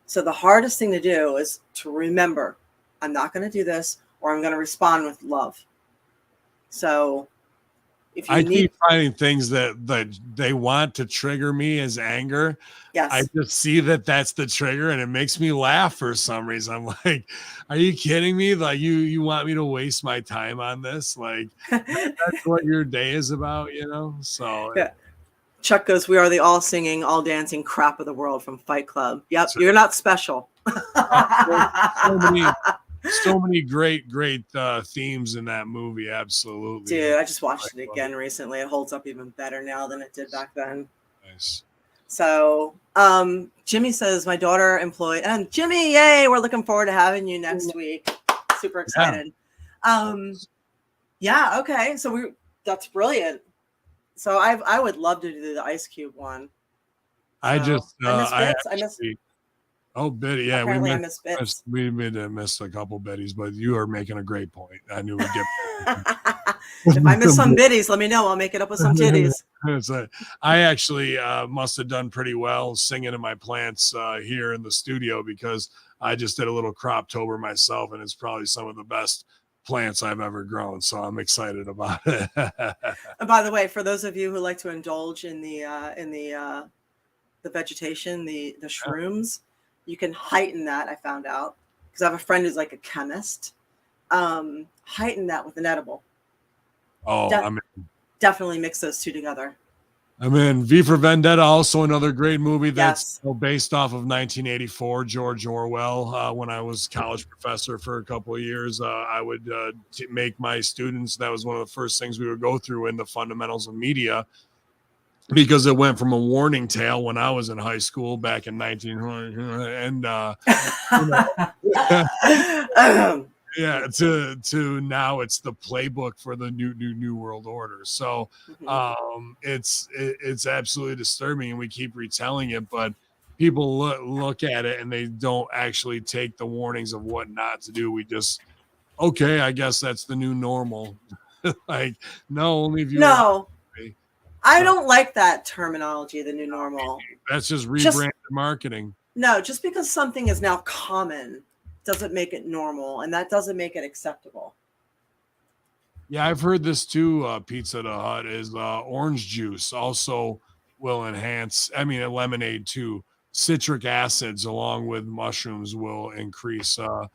So the hardest thing to do is to remember, I'm not going to do this, or I'm going to respond with love. So if you keep finding things that they want to trigger me as anger. Yes. I just see that that's the trigger and it makes me laugh for some reason. I'm like, are you kidding me? Like you want me to waste my time on this? Like that's what your day is about, So yeah. Chuck goes, we are the all singing, all dancing crap of the world from Fight Club. Yep. You're not special. So many great themes in that movie. Absolutely. Dude, I just watched it again recently. It holds up even better now than it did back then. Nice. So Jimmy says, my daughter employed, and Jimmy, yay, we're looking forward to having you next week. Super excited. Yeah, okay. So that's brilliant. So I would love to do the Ice Cube one. So, I miss Bits. Oh, Betty, yeah, apparently I missed Bits. We missed a couple Bettys, but you are making a great point. I knew we'd get. If I miss some biddies, let me know. I'll make it up with some titties. I actually must have done pretty well singing in my plants here in the studio because I just did a little Croptober myself, and it's probably some of the best plants I've ever grown. So I'm excited about it. And by the way, for those of you who like to indulge in the vegetation, the shrooms, you can heighten that. I found out because I have a friend who's like a chemist. Heighten that with an edible. Oh, definitely mix those two together. I mean, V for Vendetta, also another great movie that's based off of 1984, George Orwell. When I was college professor for a couple of years, I would make my students, that was one of the first things we would go through in the fundamentals of media, because it went from a warning tale when I was in high school back in 1900 and yeah, to now it's the playbook for the new world order. So it's absolutely disturbing, and we keep retelling it, but people look at it and they don't actually take the warnings of what not to do. We just, okay, I guess that's the new normal. Like, no, only if you I don't like that terminology, the new normal. That's just rebranded marketing. No, just because something is now common doesn't make it normal, and that doesn't make it acceptable. Yeah, I've heard this too. Pizza the Hut is orange juice also will enhance. I mean, a lemonade too. Citric acids along with mushrooms will increase the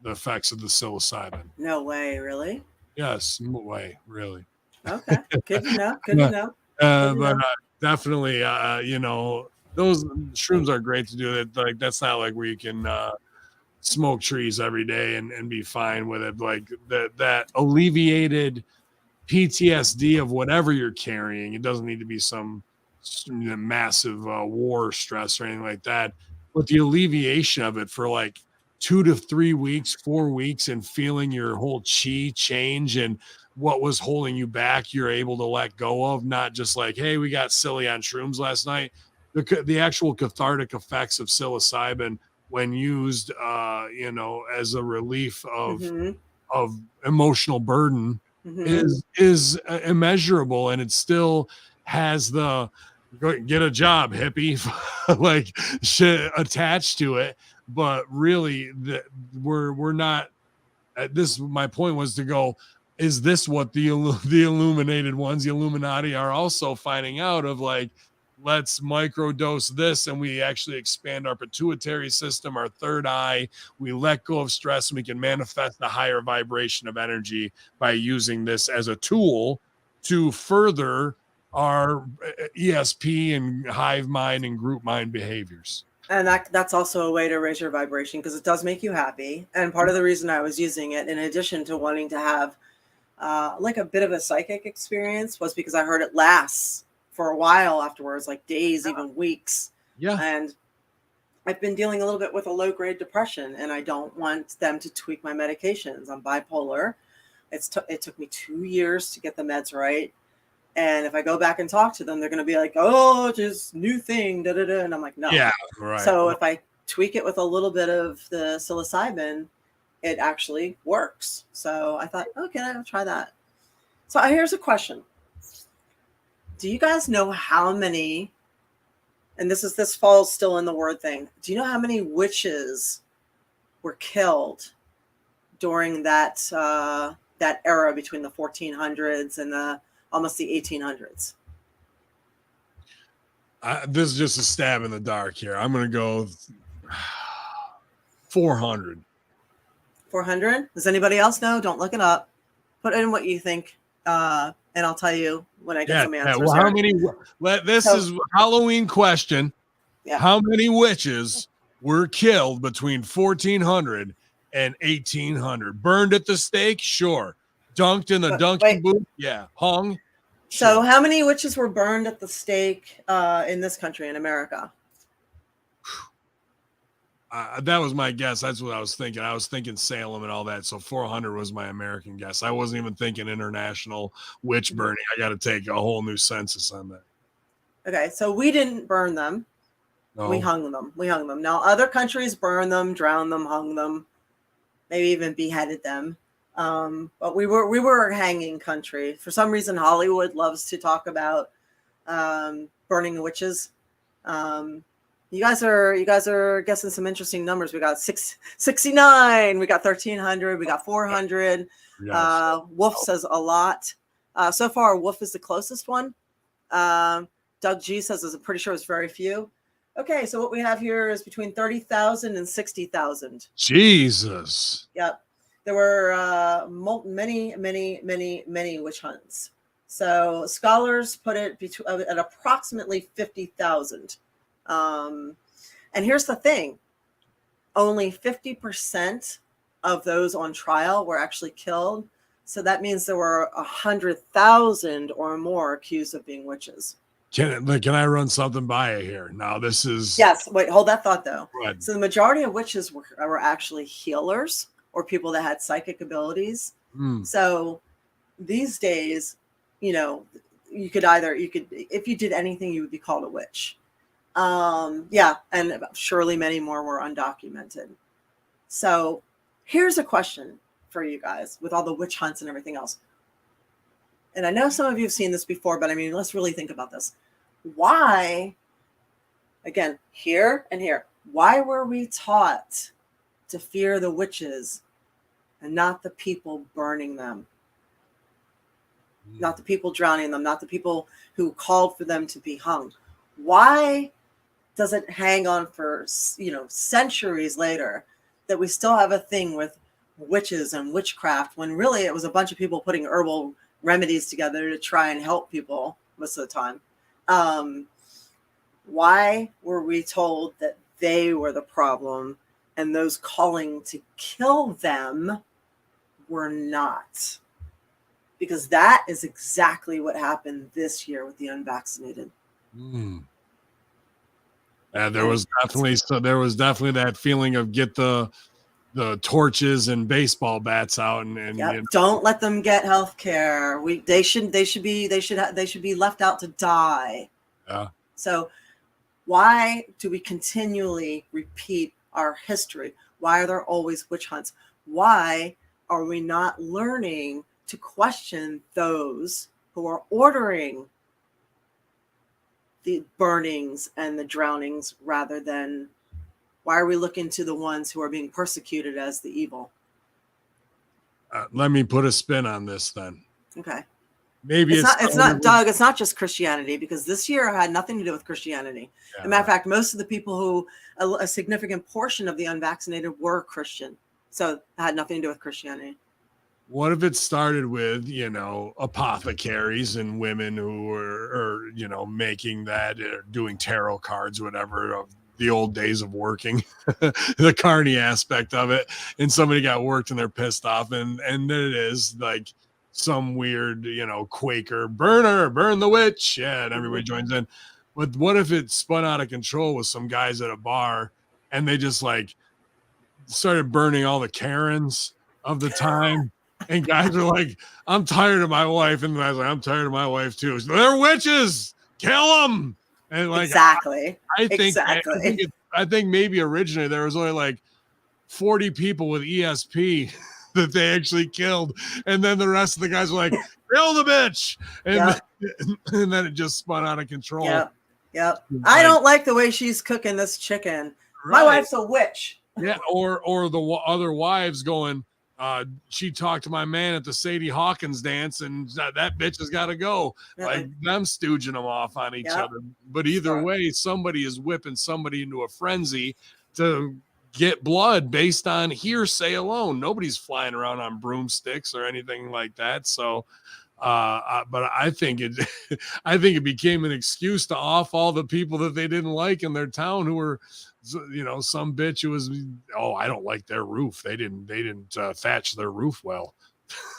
effects of the psilocybin. No way, really? Yes, no way, really. Okay, good to know. Good to know. But definitely, those shrooms are great to do it. Like, that's not like where you can smoke trees every day and be fine with it. Like that alleviated PTSD of whatever you're carrying. It doesn't need to be some massive war stress or anything like that. But the alleviation of it for like 2 to 3 weeks, 4 weeks, and feeling your whole chi change and what was holding you back, you're able to let go of. Not just like, hey, we got silly on shrooms last night. The actual cathartic effects of psilocybin when used, as a relief of emotional burden is immeasurable, and it still has the get a job, hippie, like shit attached to it. But really, we're not. This my point was to go. is this what the illuminated ones, the Illuminati, are also finding out of, like, let's microdose this and we actually expand our pituitary system, our third eye. We let go of stress and we can manifest a higher vibration of energy by using this as a tool to further our ESP and hive mind and group mind behaviors. And that's also a way to raise your vibration because it does make you happy. And part of the reason I was using it, in addition to wanting to have like a bit of a psychic experience, was because I heard it lasts for a while afterwards, like days, even weeks. Yeah. And I've been dealing a little bit with a low-grade depression, and I don't want them to tweak my medications. I'm bipolar. It took me 2 years to get the meds right. And if I go back and talk to them, they're going to be like, oh, just new thing, da da da. And I'm like, no. Yeah, right. So if I tweak it with a little bit of the psilocybin, it actually works. So I thought, okay, I'll try that. So here's a question. Do you guys know how many, and this falls still in the word thing, do you know how many witches were killed during that era between the 1400s and almost the 1800s? This is just a stab in the dark here. I'm going to go 400. 400? Does anybody else know? Don't look it up. Put in what you think, and I'll tell you when I get some answers. Well, how many? This is a Halloween question. Yeah. How many witches were killed between 1400 and 1800? Burned at the stake? Sure. Dunked in the dunking booth? Yeah. Hung? So how many witches were burned at the stake in this country, in America? That was my guess. That's what I was thinking. I was thinking Salem and all that. So 400 was my American guess. I wasn't even thinking international witch burning. I got to take a whole new census on that. Okay, so we didn't burn them. No. We hung them. Now, other countries burned them, drowned them, hung them, maybe even beheaded them. But we were a hanging country. For some reason, Hollywood loves to talk about burning witches. You guys are guessing some interesting numbers. We got 69, we got 1300, we got 400. Yes. Wolf says a lot. So far, Wolf is the closest one. Doug G says I'm pretty sure it's very few. Okay, so what we have here is between 30,000 and 60,000. Jesus. Yep. There were many witch hunts. So scholars put it at approximately 50,000. And here's the thing. Only 50% of those on trial were actually killed. So that means there were 100,000 or more accused of being witches. Can I run something by you here? Now this is... Yes. Wait, hold that thought though. Right. So the majority of witches were actually healers or people that had psychic abilities. So these days, you could if you did anything, you would be called a witch. Yeah. And surely many more were undocumented. So here's a question for you guys with all the witch hunts and everything else. And I know some of you have seen this before, but I mean, let's really think about this. Why, again, here and here, why were we taught to fear the witches and not the people burning them? Not the people drowning them, not the people who called for them to be hung. Why does it hang on for, centuries later that we still have a thing with witches and witchcraft when really it was a bunch of people putting herbal remedies together to try and help people most of the time? Why were we told that they were the problem and those calling to kill them were not? Because that is exactly what happened this year with the unvaccinated. There was definitely that feeling of get the torches and baseball bats out and don't let them get health care. They should be left out to die. Yeah. So why do we continually repeat our history? Why are there always witch hunts? Why are we not learning to question those who are ordering the burnings and the drownings rather than why are we looking to the ones who are being persecuted as the evil? Let me put a spin on this then. Okay. Maybe It's not Doug. It's not just Christianity, because this year had nothing to do with Christianity. As a matter of fact, most of the people who a significant portion of the unvaccinated were Christian, so it had nothing to do with Christianity. What if it started with, apothecaries and women who were, making that, or doing tarot cards, whatever, of the old days of working, the carny aspect of it, and somebody got worked and they're pissed off, and there it is, like some weird, Quaker burn the witch, yeah, and everybody joins in. But what if it spun out of control with some guys at a bar and they just like started burning all the Karens of the time? And guys are like, I'm tired of my wife. And I was like, I'm tired of my wife too. So they're witches. Kill them. And like, exactly. I think maybe originally there was only like 40 people with ESP that they actually killed. And then the rest of the guys were like, kill the bitch. And, and then it just spun out of control. Yep. Like, I don't like the way she's cooking this chicken. Right. My wife's a witch. Yeah. Or the other wives going, she talked to my man at the Sadie Hawkins dance, and that bitch has got to go. Really? Like them stooging them off on each other. But either way, somebody is whipping somebody into a frenzy to get blood based on hearsay alone. Nobody's flying around on broomsticks or anything like that. So, but I think it became an excuse to off all the people that they didn't like in their town who were, some bitch who was, I don't like their roof. They didn't thatch their roof well.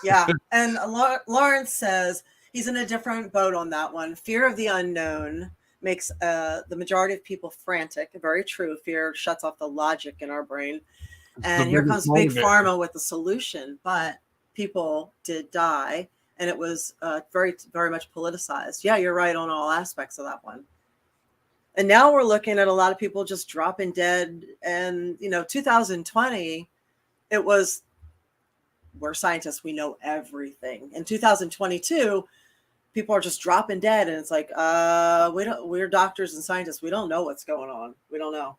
Yeah. And Lawrence says he's in a different boat on that one. Fear of the unknown makes the majority of people frantic. Very true. Fear shuts off the logic in our brain. And here comes Big Pharma with the solution. But people did die, and it was very, very much politicized. Yeah, you're right on all aspects of that one. And now we're looking at a lot of people just dropping dead. And, 2020, it was, we're scientists, we know everything. In 2022, people are just dropping dead. And it's like, we're doctors and scientists. We don't know what's going on. We don't know.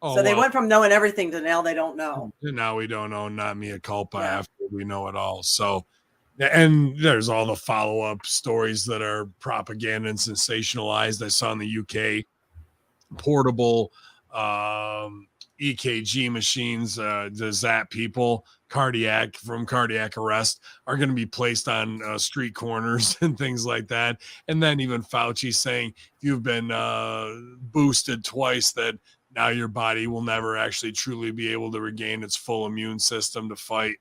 So they went from knowing everything to now they don't know. Now we don't know, not mea culpa after we know it all. So, and there's all the follow-up stories that are propaganda and sensationalized. I saw in the UK, portable EKG machines to zap people, cardiac arrest, are going to be placed on street corners and things like that. And then even Fauci saying, if you've been boosted twice, that now your body will never actually truly be able to regain its full immune system to fight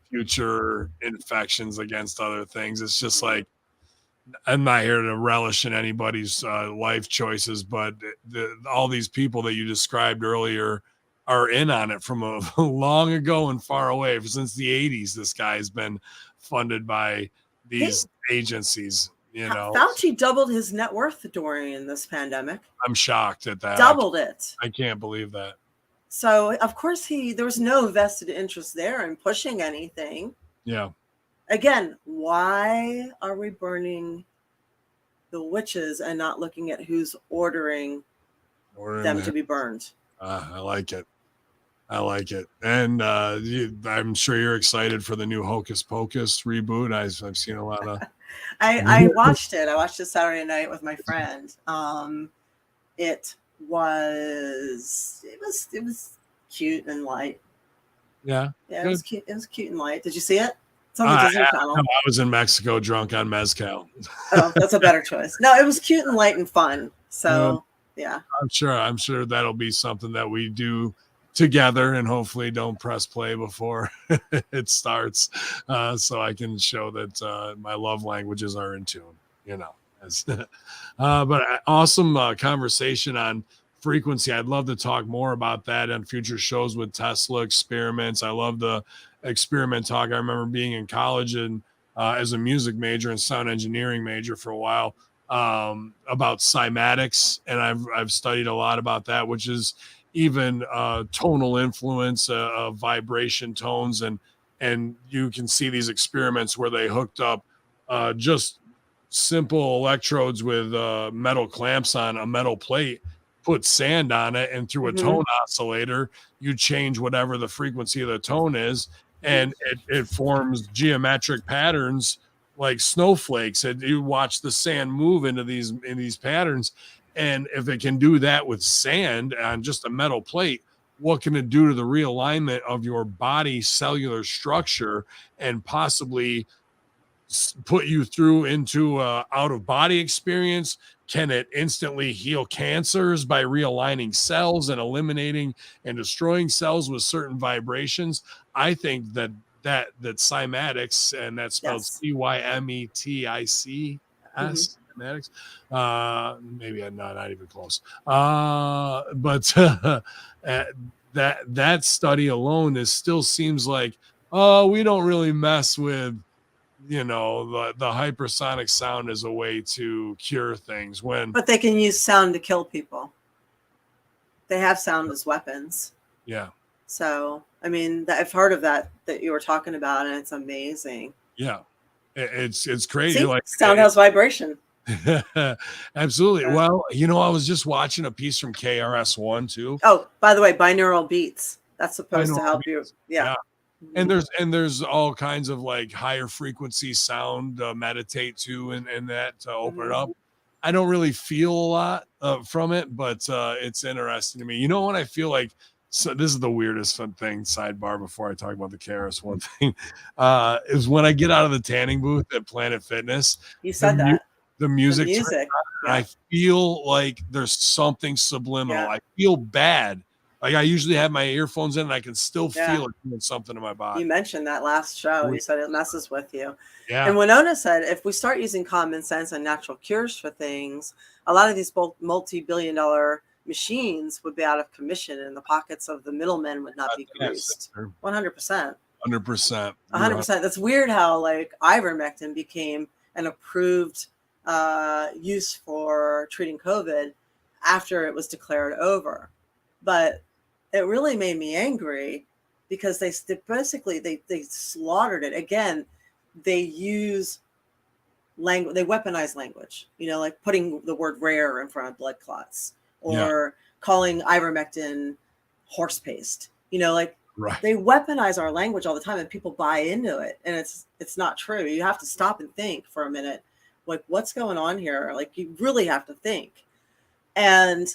future infections against other things. It's just like, I'm not here to relish in anybody's life choices, but all these people that you described earlier are in on it from a long ago and far away. Since the 80s, this guy has been funded by these agencies. Fauci doubled his net worth during this pandemic. I'm shocked at that. Doubled it. I can't believe that. So, of course, there was no vested interest there in pushing anything. Yeah. Again, why are we burning the witches and not looking at who's ordering them to be burned? I like it. And I'm sure you're excited for the new Hocus Pocus reboot. I've seen a lot of. I watched it. I watched it Saturday night with my friend. It was cute and light. Yeah. Yeah, it was cute. It was cute and light. Did you see it? It's on the Disney Channel. I was in Mexico drunk on mezcal. Oh, that's a better choice. No, it was cute and light and fun. So yeah. I'm sure that'll be something that we do together, and hopefully don't press play before it starts, so I can show that my love languages are in tune. But awesome conversation on frequency. I'd love to talk more about that on future shows with Tesla experiments. I love the experiment talk. I remember being in college and as a music major and sound engineering major for a while, about cymatics, and I've studied a lot about that, which is even tonal influence of vibration tones, and you can see these experiments where they hooked up just simple electrodes with metal clamps on a metal plate, put sand on it, and through a tone oscillator, you change whatever the frequency of the tone is, and it forms geometric patterns like snowflakes, and you watch the sand move into these patterns. And if it can do that with sand on just a metal plate, what can it do to the realignment of your body cellular structure and possibly put you through into a out of body experience? Can it instantly heal cancers by realigning cells and eliminating and destroying cells with certain vibrations? I think that cymatics, and that's spelled Yes. Cymetics, cymatics. Maybe I'm not even close. But that study alone is still seems like, oh, we don't really mess with the hypersonic sound as a way to cure things. But they can use sound to kill people. They have sound as weapons. Yeah. So, I mean, I've heard of that you were talking about, and it's amazing. Yeah. It's crazy. See? Like sound has vibration. Absolutely. Yeah. Well, I was just watching a piece from KRS-One too. Oh, by the way, binaural beats. That's supposed to help beats. you. Yeah. And there's all kinds of like higher frequency sound meditate to and that to open it up. I don't really feel a lot from it, but it's interesting to me. You know what I feel like? So this is the weirdest fun thing. Sidebar before I talk about the KRS-One thing is when I get out of the tanning booth at Planet Fitness. You said that. The music. Yeah. I feel like there's something subliminal. Yeah. I feel bad. Like I usually have my earphones in and I can still feel it doing something in my body. You mentioned that last show. You said it messes with you. Yeah. And Winona said if we start using common sense and natural cures for things, a lot of these multi-billion-dollar machines would be out of commission and the pockets of the middlemen would not be greased. 100%. 100%. 100%. That's weird how like ivermectin became an approved use for treating COVID after it was declared over. But it really made me angry because they slaughtered it. Again, they use language, they weaponize language, like putting the word rare in front of blood clots or calling ivermectin horse paste, right. They weaponize our language all the time and people buy into it. And it's not true. You have to stop and think for a minute, like what's going on here? Like you really have to think. And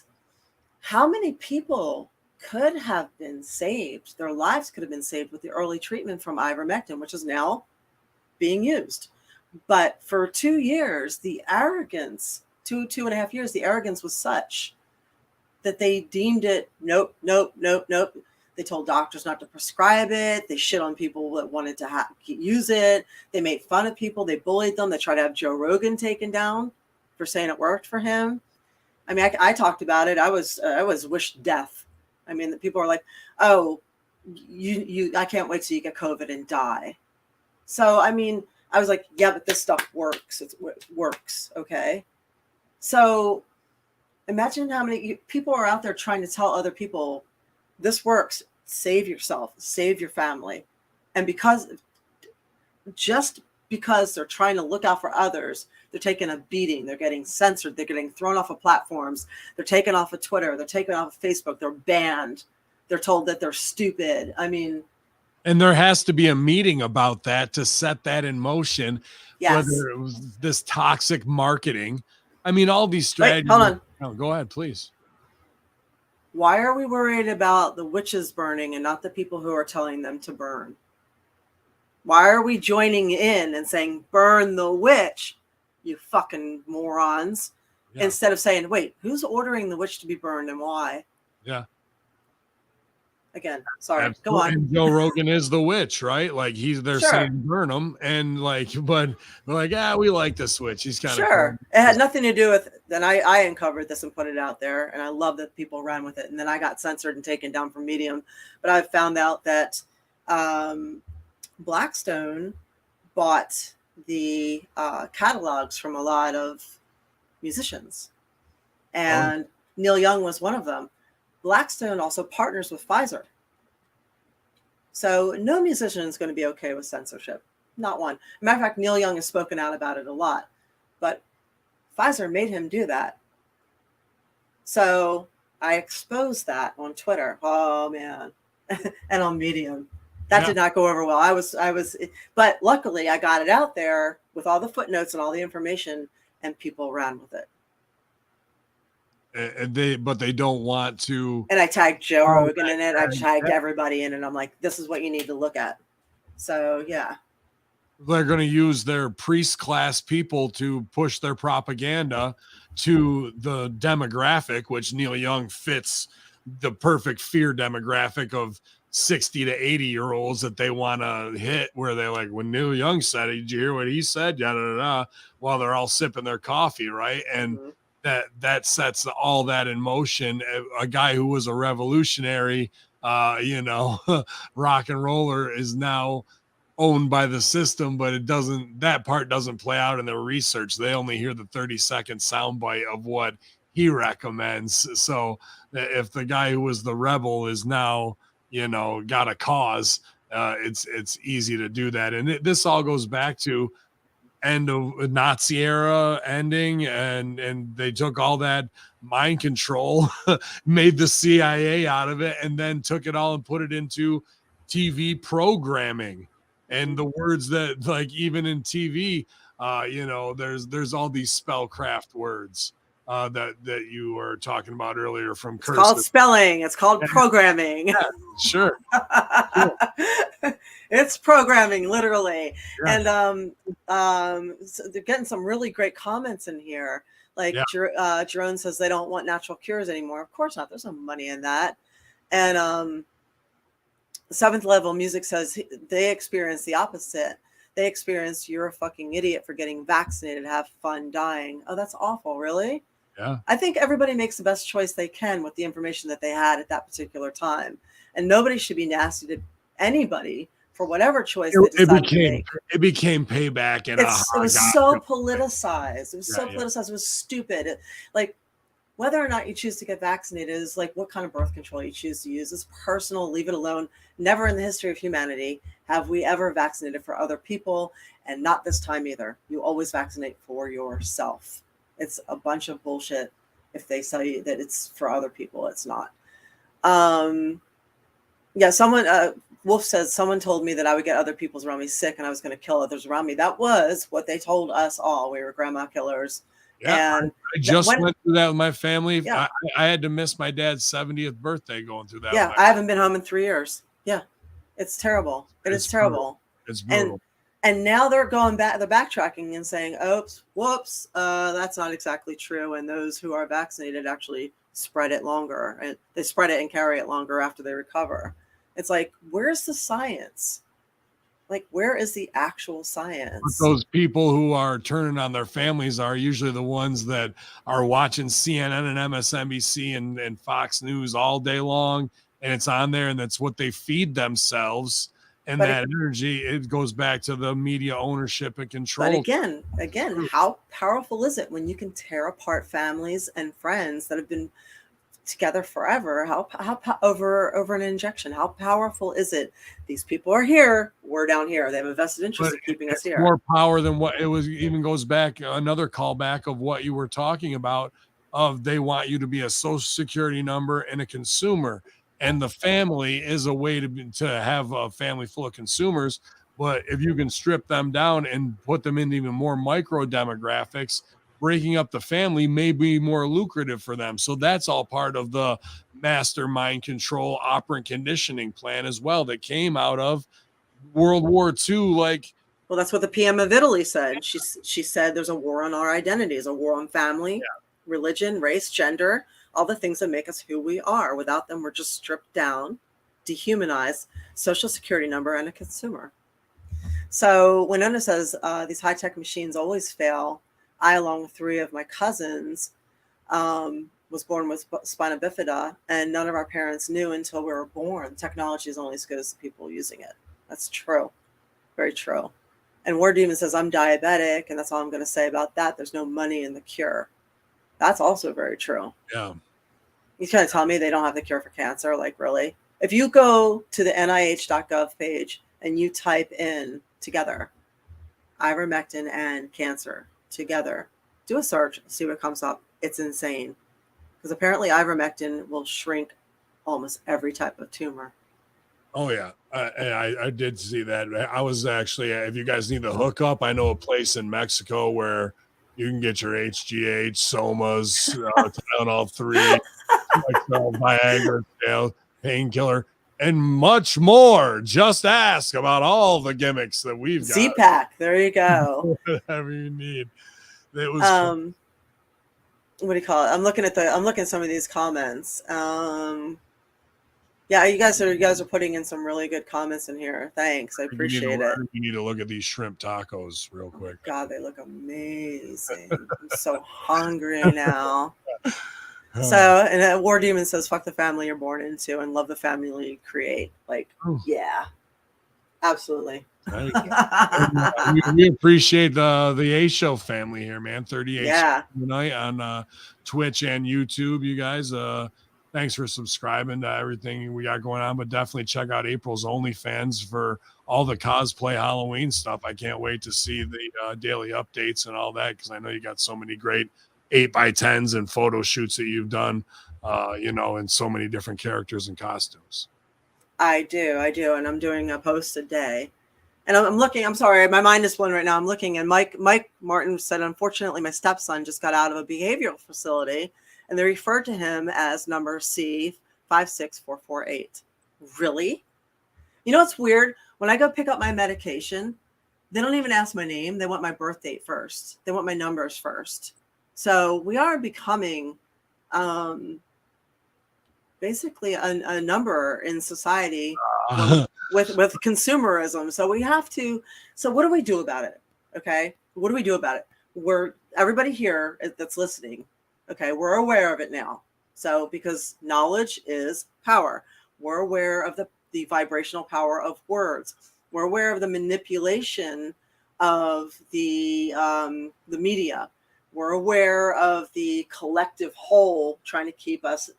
how many people could have been saved? Their lives could have been saved with the early treatment from ivermectin, which is now being used. But for 2 years, the arrogance, 2.5 years, the arrogance was such that they deemed it, nope. They told doctors not to prescribe it. They shit on people that wanted to use it. They made fun of people. They bullied them. They tried to have Joe Rogan taken down for saying it worked for him. I mean, I talked about it. I was wished death. I mean, the people are like, oh, I can't wait till you get COVID and die. So, I mean, I was like, yeah, but this stuff works. It works. Okay. So imagine how many people are out there trying to tell other people this works. Save yourself, save your family. And just because they're trying to look out for others, they're taking a beating. They're getting censored. They're getting thrown off of platforms. They're taken off of Twitter. They're taken off of Facebook. They're banned. They're told that they're stupid. I mean, and there has to be a meeting about that to set that in motion. Yes. Whether it was this toxic marketing. I mean, all these strategies. Wait, hold on. No, go ahead, please. Why are we worried about the witches burning and not the people who are telling them to burn? Why are we joining in and saying, burn the witch, you fucking morons, instead of saying, wait, who's ordering the witch to be burned and why? Yeah. Again, sorry. Absolutely. Go on. And Joe Rogan is the witch, right? Like they're saying burn him, and like, but they're like, we like this witch. He's kind of cool. It had nothing to do with. Then I uncovered this and put it out there, and I love that people ran with it. And then I got censored and taken down from Medium, but I found out that Blackstone bought the catalogs from a lot of musicians, and Neil Young was one of them. Blackstone also partners with Pfizer. So no musician is going to be okay with censorship. Not one. Matter of fact, Neil Young has spoken out about it a lot. But Pfizer made him do that. So I exposed that on Twitter. Oh, man. And on Medium. That did not go over well. But luckily I got it out there with all the footnotes and all the information, and people ran with it. And they don't want to. And I tagged Joe Rogan in it. I tagged everybody in it. And I'm like, this is what you need to look at. So yeah. They're going to use their priest class people to push their propaganda to the demographic, which Neil Young fits the perfect fear demographic of 60 to 80-year-olds that they want to hit, where they're like, when Neil Young said it, did you hear what he said? Yada, yada, yada, while they're all sipping their coffee, right? And that sets all that in motion. A guy who was a revolutionary, rock and roller is now owned by the system, but that part doesn't play out in their research. They only hear the 30-second soundbite of what he recommends. So if the guy who was the rebel is now, got a cause, it's easy to do that. And this all goes back to end of Nazi era ending, and they took all that mind control, made the CIA out of it, and then took it all and put it into TV programming. And the words that, like, even in TV, there's all these spellcraft words that you were talking about earlier from It's called spelling. It's called programming. Yeah, sure. It's programming, literally. Yeah. And so they're getting some really great comments in here. Like Jerome says they don't want natural cures anymore. Of course not. There's no money in that. And Seventh Level Music says they experience the opposite. They experience, you're a fucking idiot for getting vaccinated, have fun dying. Oh, that's awful. Really? Yeah. I think everybody makes the best choice they can with the information that they had at that particular time. And nobody should be nasty to anybody for whatever choice they decided to make. It became payback. And it was so politicized. It was so politicized. It was stupid. Like, whether or not you choose to get vaccinated is like what kind of birth control you choose to use. It's personal. Leave it alone. Never in the history of humanity have we ever vaccinated for other people, and not this time either. You always vaccinate for yourself. It's a bunch of bullshit if they tell you that it's for other people. It's not. Wolf says, someone told me that I would get other people's around me sick and I was going to kill others around me. That was what they told us all. We were grandma killers. Yeah, and I just went through that with my family. Yeah. I had to miss my dad's 70th birthday going through that. Yeah, I haven't been home in 3 years. Yeah, it's terrible. It's terrible. It's brutal. And now they're going back, they're backtracking and saying, oops, whoops, that's not exactly true. And those who are vaccinated actually spread it longer, and they spread it and carry it longer after they recover. It's like, where's the science? Like, where is the actual science? But those people who are turning on their families are usually the ones that are watching CNN and MSNBC and Fox News all day long, and it's on there, and that's what they feed themselves. And that energy, it goes back to the media ownership and control. But again, how powerful is it when you can tear apart families and friends that have been together forever? How over an injection? How powerful is it? These people are here, we're down here. They have a vested interest in keeping us here. More power than what it was. Even goes back another callback of what you were talking about. Of they want you to be a social security number and a consumer, and the family is a way to have a family full of consumers. But if you can strip them down and put them in even more micro demographics, breaking up the family may be more lucrative for them. So that's all part of the mastermind control operant conditioning plan as well that came out of World War II. Well, that's what the PM of Italy said. She said there's a war on our identities, a war on family, religion, race, gender, all the things that make us who we are. Without them, we're just stripped down, dehumanized, social security number, and a consumer. So when Winona says these high-tech machines always fail, I, along with 3 of my cousins, was born with spina bifida, and none of our parents knew until we were born. Technology is only as good as the people using it. That's true. Very true. And War Demon says, I'm diabetic, and that's all I'm going to say about that. There's no money in the cure. That's also very true. Yeah. You trying to tell me they don't have the cure for cancer? Like, really? If you go to the NIH.gov page and you type in together, ivermectin and cancer together, do a search, see what comes up. It's insane. Because apparently ivermectin will shrink almost every type of tumor. Oh yeah, I did see that. I was actually, if you guys need the hookup, I know a place in Mexico where you can get your HGH, Somas, Tylenol 3, Viagra, scale, painkiller, and much more. Just ask about all the gimmicks that we've got. Z-Pack. There you go. Whatever you need. It was What do you call it? I'm looking at some of these comments. Yeah, you guys are putting in some really good comments in here. Thanks. I appreciate it. You need to look at these shrimp tacos real Oh quick. God, they look amazing. I'm so hungry now. So, and War Demon says, "Fuck the family you're born into and love the family you create." Like, yeah, absolutely. We appreciate the A Show family here, man. 38 Yeah. tonight on Twitch and YouTube. You guys, thanks for subscribing to everything we got going on. But definitely check out April's OnlyFans for all the cosplay Halloween stuff. I can't wait to see the daily updates and all that, because I know you got so many great 8x10s and photo shoots that you've done, and so many different characters and costumes. I do, and I'm doing a post a day. And I'm looking, I'm sorry, my mind is blown right now. I'm looking, and Mike Martin said, unfortunately, my stepson just got out of a behavioral facility, and they referred to him as number C56448. Really? You know what's weird? When I go pick up my medication, they don't even ask my name. They want my birth date first. They want my numbers first. So we are becoming basically a number in society with consumerism. So we have to. So what do we do about it? Okay, what do we do about it? Everybody here that's listening. Okay, we're aware of it now. So because knowledge is power, we're aware of the vibrational power of words. We're aware of the manipulation of the media. We're aware of the collective whole trying to keep us,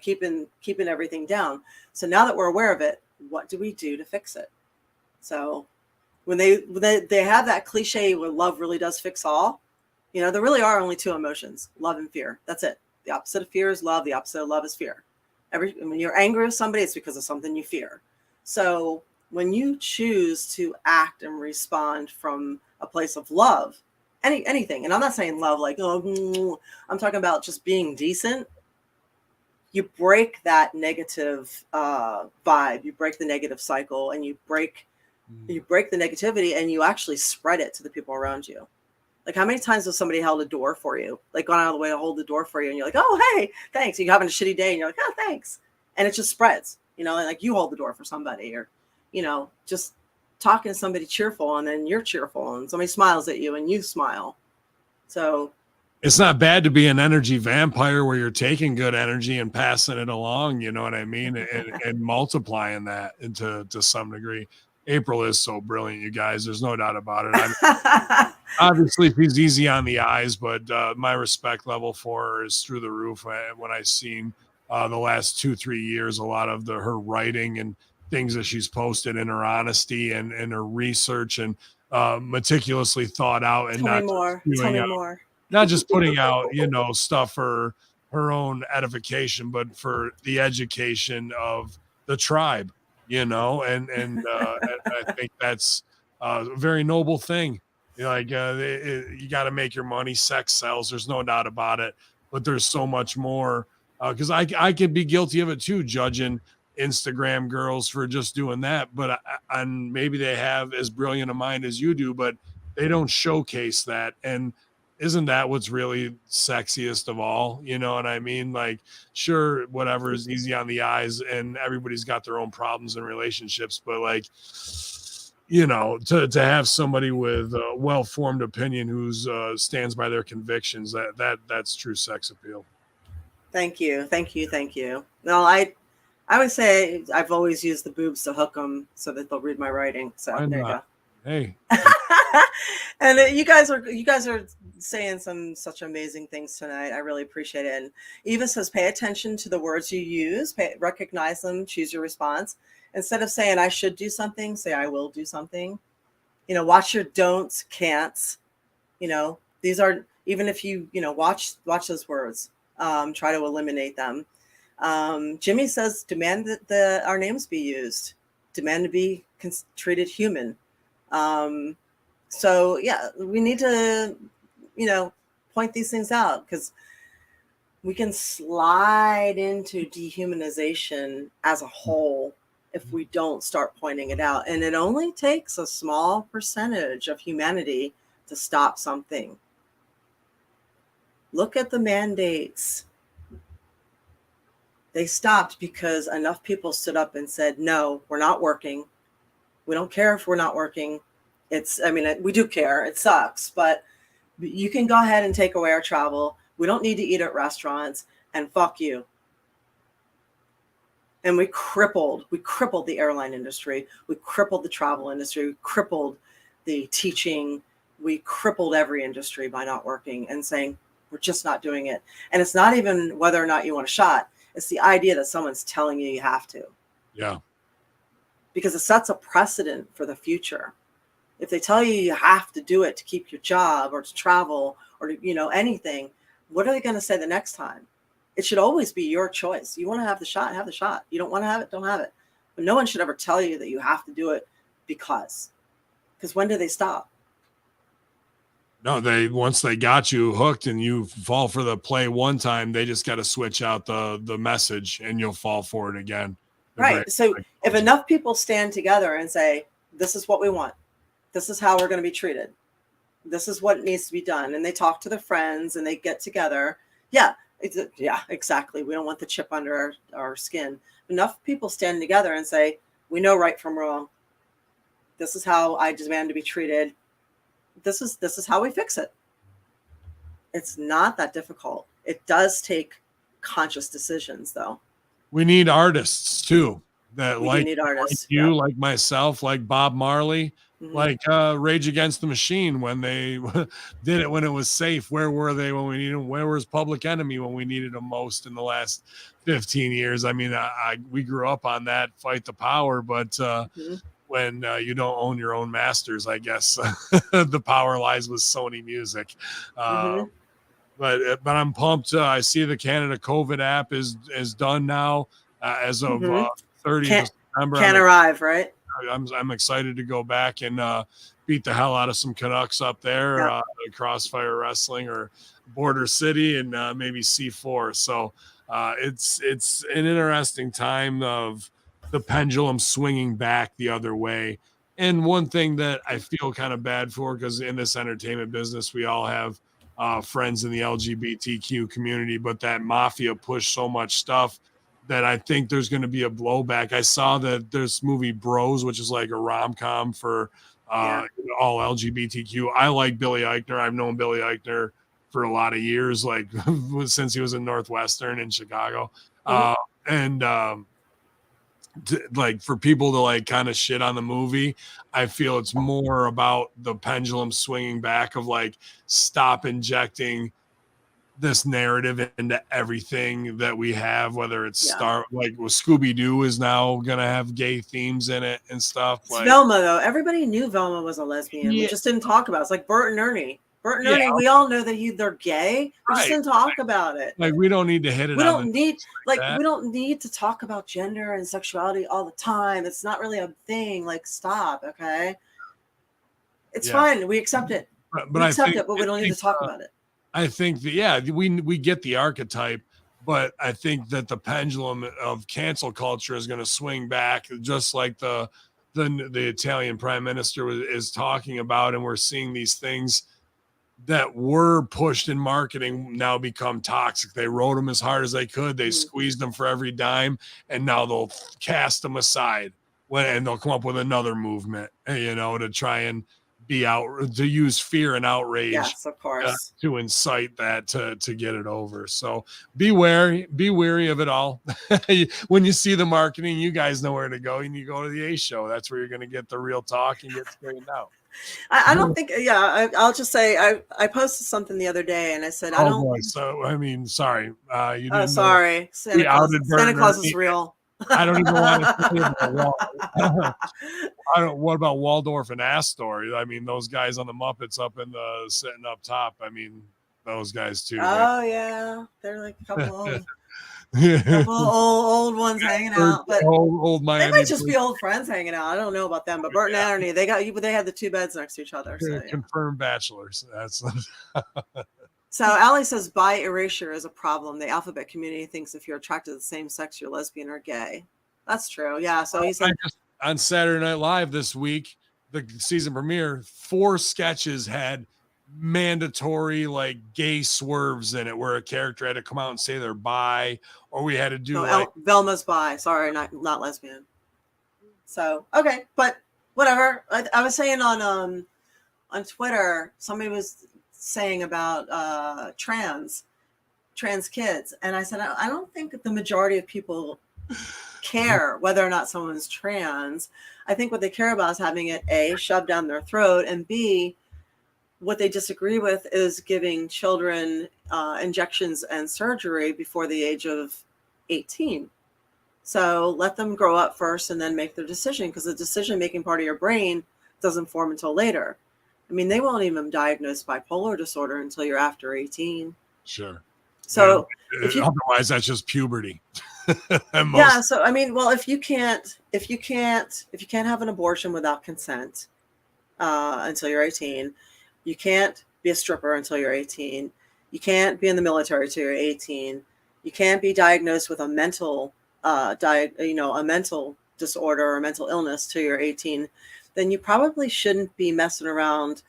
keeping everything down. So now that we're aware of it, what do we do to fix it? So when they have that cliche where love really does fix all, there really are only two emotions: love and fear. That's it. The opposite of fear is love. The opposite of love is fear. When you're angry with somebody, it's because of something you fear. So when you choose to act and respond from a place of love, anything, and I'm not saying love like, oh, I'm talking about just being decent. You break that negative vibe, you break the negative cycle, and you break the negativity, and you actually spread it to the people around you. Like, how many times has somebody held a door for you, like gone out of the way to hold the door for you, and you're like, oh, hey, thanks. You're having a shitty day, and you're like, oh, thanks. And it just spreads, and like you hold the door for somebody, or, just talking to somebody cheerful, and then you're cheerful, and somebody smiles at you and you smile. So it's not bad to be an energy vampire where you're taking good energy and passing it along, you know what I mean? And multiplying that to some degree. April is so brilliant, you guys. There's no doubt about it. Obviously, she's easy on the eyes, but my respect level for her is through the roof. When I've seen the last 2-3 years, a lot of her writing and things that she's posted, and her honesty and her research, and meticulously thought out, and Tell me more. Not just putting out, stuff for her own edification, but for the education of the tribe, and I think that's a very noble thing. You got to make your money. Sex sells. There's no doubt about it. But there's so much more, because I could be guilty of it too, judging Instagram girls for just doing that. But and maybe they have as brilliant a mind as you do, but they don't showcase that. And isn't that what's really sexiest of all? You know what I mean? Like, sure, whatever is easy on the eyes, and everybody's got their own problems and relationships, but like, to have somebody with a well-formed opinion who's stands by their convictions, that's true sex appeal. Thank you. No, I would say I've always used the boobs to hook them so that they'll read my writing. So there you go. Hey. And you guys are saying such amazing things tonight. I really appreciate it. And Eva says, pay attention to the words you use, recognize them, choose your response. Instead of saying I should do something, say I will do something. Watch your don'ts, can'ts. These are, even if you watch those words, try to eliminate them. Jimmy says demand that our names be used, demand to be treated human. So yeah, we need to, point these things out, because we can slide into dehumanization as a whole if we don't start pointing it out. And it only takes a small percentage of humanity to stop something. Look at the mandates. They stopped because enough people stood up and said, no, we're not working. We don't care if we're not working. We do care. It sucks, but you can go ahead and take away our travel. We don't need to eat at restaurants, and fuck you. And we crippled the airline industry. We crippled the travel industry. We crippled the teaching. We crippled every industry by not working and saying, we're just not doing it. And it's not even whether or not you want a shot. It's the idea that someone's telling you have to. Yeah. Because it sets a precedent for the future. If they tell you have to do it to keep your job or to travel or to, anything, what are they going to say the next time? It should always be your choice. You want to have the shot, have the shot. You don't want to have it, don't have it. But no one should ever tell you that you have to do it because when do they stop? No, once they got you hooked and you fall for the play one time, they just got to switch out the message and you'll fall for it again. Right. So if enough people stand together and say, this is what we want, this is how we're going to be treated, this is what needs to be done, and they talk to their friends and they get together. Yeah, exactly. We don't want the chip under our skin. Enough people stand together and say, we know right from wrong. This is how I demand to be treated. This is how we fix it. It's not that difficult. It does take conscious decisions, though. We need artists too. Need artists. Like you, like myself, like Bob Marley, like Rage Against the Machine when they did it when it was safe. Where were they when we needed them? Where was Public Enemy when we needed them most in the last 15 years? I mean, we grew up on that Fight the Power, but when you don't own your own masters, I guess the power lies with Sony Music. But I'm pumped. I see the Canada COVID app is done now as of 30th of September. Can't arrive, right? I'm excited to go back and beat the hell out of some Canucks up there, Crossfire Wrestling or Border City, and maybe C4. So it's an interesting time of the pendulum swinging back the other way. And one thing that I feel kind of bad for, because in this entertainment business, we all have friends in the LGBTQ community, but that mafia pushed so much stuff that I think there's going to be a blowback. I saw that this movie Bros, which is like a rom-com for all LGBTQ. I like Billy Eichner. I've known Billy Eichner for a lot of years, like since he was in Northwestern in Chicago. Like for people to like kind of shit on the movie, I feel it's more about the pendulum swinging back of like, stop injecting this narrative into everything that we have, whether it's like Scooby-Doo is now gonna have gay themes in it and stuff. It's like Velma, though. Everybody knew Velma was a lesbian. We just didn't talk about it. It's like Bert and Ernie. Ernie, we all know that they're gay. We just didn't talk about it. Like we don't need to hit it. We don't need to talk about gender and sexuality all the time. It's not really a thing. Like, stop, okay? It's fine. We accept it. But we don't need to talk about it. I think that we get the archetype, but I think that the pendulum of cancel culture is going to swing back, just like the Italian prime minister is talking about, and we're seeing these things that were pushed in marketing now become toxic. They wrote them as hard as they could. They squeezed them for every dime, and now they'll cast them aside and they'll come up with another movement, to try and be out, to use fear and outrage, yes, of course, to incite that to get it over. So be wary of it all. When you see the marketing, you guys know where to go, and you go to the A show. That's where you're going to get the real talk and get straightened out. I don't think, I'll just say I posted something the other day and I said, I don't. Boy, so, I mean, sorry. You didn't sorry. Santa Claus is real. I don't even want to say about what about Waldorf and Astor? I mean, those guys on the Muppets up in the sitting up top. I mean, those guys too. Oh, yeah. They're like a couple of them. Couple old ones hanging out, but old they Miami might just be old friends hanging out. I don't know about them, but Bert and Ernie, they had the two beds next to each other. So yeah. Confirmed bachelors. That's So Allie says bi erasure is a problem. The alphabet community thinks if you're attracted to the same sex, you're lesbian or gay. That's true. Yeah. So he said on Saturday Night Live this week, the season premiere, 4 sketches had mandatory like gay swerves in it where a character had to come out and say they're bi, or we had to do Velma's bi. Sorry, not lesbian. So okay, but whatever. I was saying on Twitter, somebody was saying about trans kids, and I said I don't think the majority of people care whether or not someone's trans. I think what they care about is having it A, shoved down their throat, and B, what they disagree with is giving children injections and surgery before the age of 18. So let them grow up first and then make their decision, because the decision-making part of your brain doesn't form until later. I mean, they won't even diagnose bipolar disorder until you're after 18. Sure. So otherwise, that's just puberty. Yeah. So I mean, well, if you can't have an abortion without consent until you're 18, you can't be a stripper until you're 18. You can't be in the military until you're 18. You can't be diagnosed with a mental a mental disorder or mental illness till you're 18. Then you probably shouldn't be messing around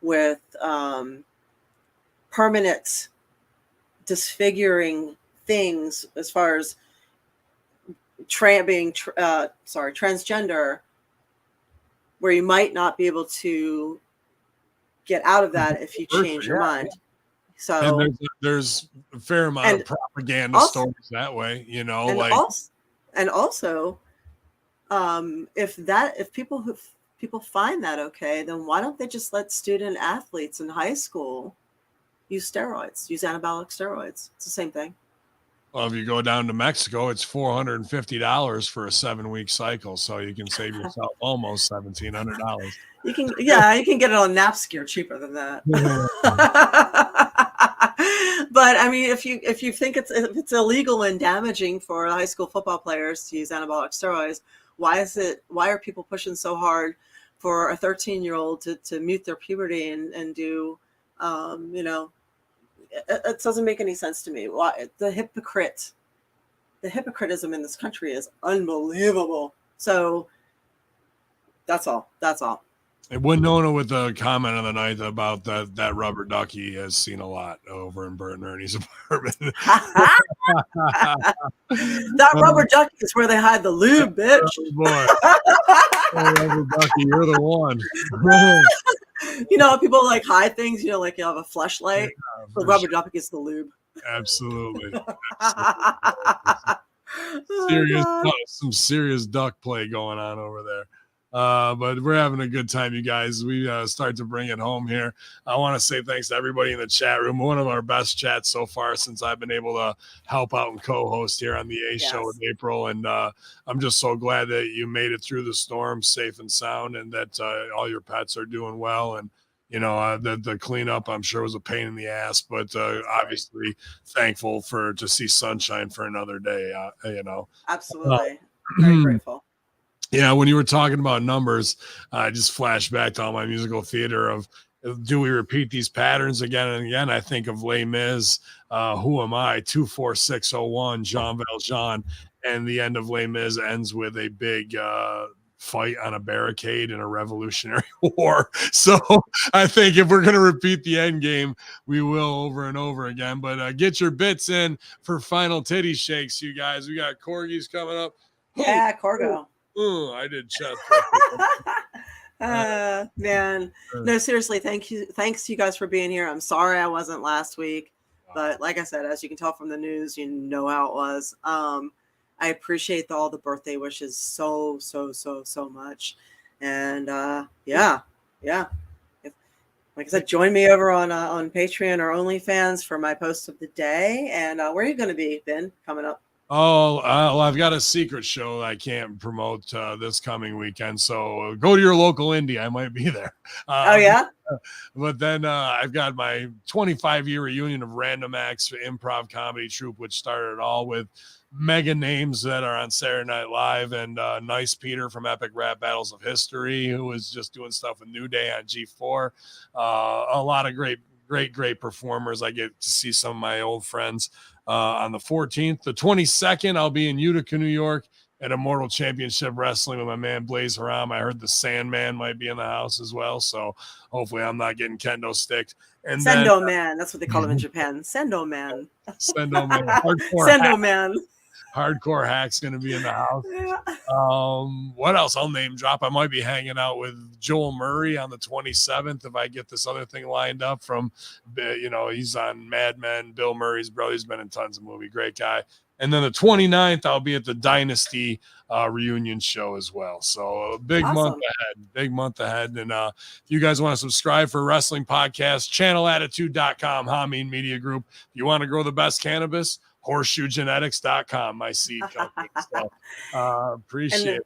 with permanent disfiguring things as far as transgender, where you might not be able to get out of that if you change your mind. So and there's a fair amount of propaganda stories that way, and also if people find that okay, then why don't they just let student athletes in high school use anabolic steroids? It's the same thing. Well, if you go down to Mexico, it's $450 for a 7-week cycle, so you can save yourself almost $1,700. You can get it on Napster cheaper than that. But I mean, if you think it's illegal and damaging for high school football players to use anabolic steroids, why are people pushing so hard for a 13-year-old to mute their puberty and do it doesn't make any sense to me. Why the hypocritism in this country is unbelievable. So that's all. And Winona with the comment of the night about that rubber ducky has seen a lot over in Bert and Ernie's apartment. That rubber ducky is where they hide the lube, bitch. Oh, boy. Rubber ducky, you're the one. People like hide things, like you have a fleshlight. The rubber ducky is the lube. Absolutely. Some serious duck play going on over there. But we're having a good time, you guys. We start to bring it home here. I want to say thanks to everybody in the chat room. One of our best chats so far since I've been able to help out and co-host here on the A Show with April. And I'm just so glad that you made it through the storm safe and sound, and that all your pets are doing well. And the cleanup, I'm sure, was a pain in the ass, but obviously thankful to see sunshine for another day. Absolutely, very grateful. Yeah, when you were talking about numbers, I just flashed back to all my musical theater of, do we repeat these patterns again and again? I think of Les Mis, Who Am I, 24601, Jean Valjean, and the end of Les Mis ends with a big fight on a barricade in a Revolutionary War. So I think if we're going to repeat the end game, we will over and over again. But get your bits in for final titty shakes, you guys. We got corgis coming up. Yeah, Corgo. I did chest. Man, no, seriously, thanks you guys for being here. I'm sorry I wasn't last week, but like I said, as you can tell from the news, you know how it was. I appreciate all the birthday wishes so much, and yeah. Like I said, join me over on Patreon or OnlyFans for my post of the day. And where are you going to be, Ben, coming up? Oh, well, I've got a secret show that I can't promote this coming weekend. So go to your local indie. I might be there. Oh yeah. But then I've got my 25-year reunion of Random Acts Improv Comedy Troupe, which started it all with mega names that are on Saturday Night Live, and Nice Peter from Epic Rap Battles of History, who was just doing stuff with New Day on G4. A lot of great performers. I get to see some of my old friends on the 14th. The 22nd, I'll be in Utica, New York at Immortal Championship Wrestling with my man Blaze Haram. I heard the Sandman might be in the house as well, so hopefully I'm not getting kendo sticked. And Sendo Man, that's what they call him in Japan. Sendo Man. Sendo Man. Sendo Man. Hardcore Hack's going to be in the house. Yeah. What else? I'll name drop. I might be hanging out with Joel Murray on the 27th if I get this other thing lined up from, he's on Mad Men, Bill Murray's brother. He's been in tons of movies. Great guy. And then the 29th, I'll be at the Dynasty reunion show as well. So a big month ahead. And if you guys want to subscribe for Wrestling Podcast, channelattitude.com, Hameen Media Group. If you want to grow the best cannabis, horseshoegenetics.com, my seed company. So appreciate it.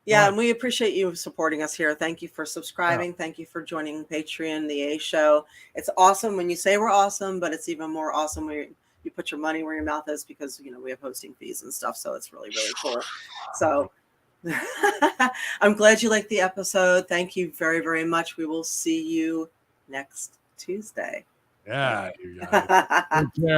Yeah, and we appreciate you supporting us here. Thank you for subscribing. Yeah. Thank you for joining Patreon, the A Show. It's awesome when you say we're awesome, but it's even more awesome when you put your money where your mouth is, because we have hosting fees and stuff. So it's really, really cool. So I'm glad you liked the episode. Thank you very, very much. We will see you next Tuesday. Yeah. You got it. Take care,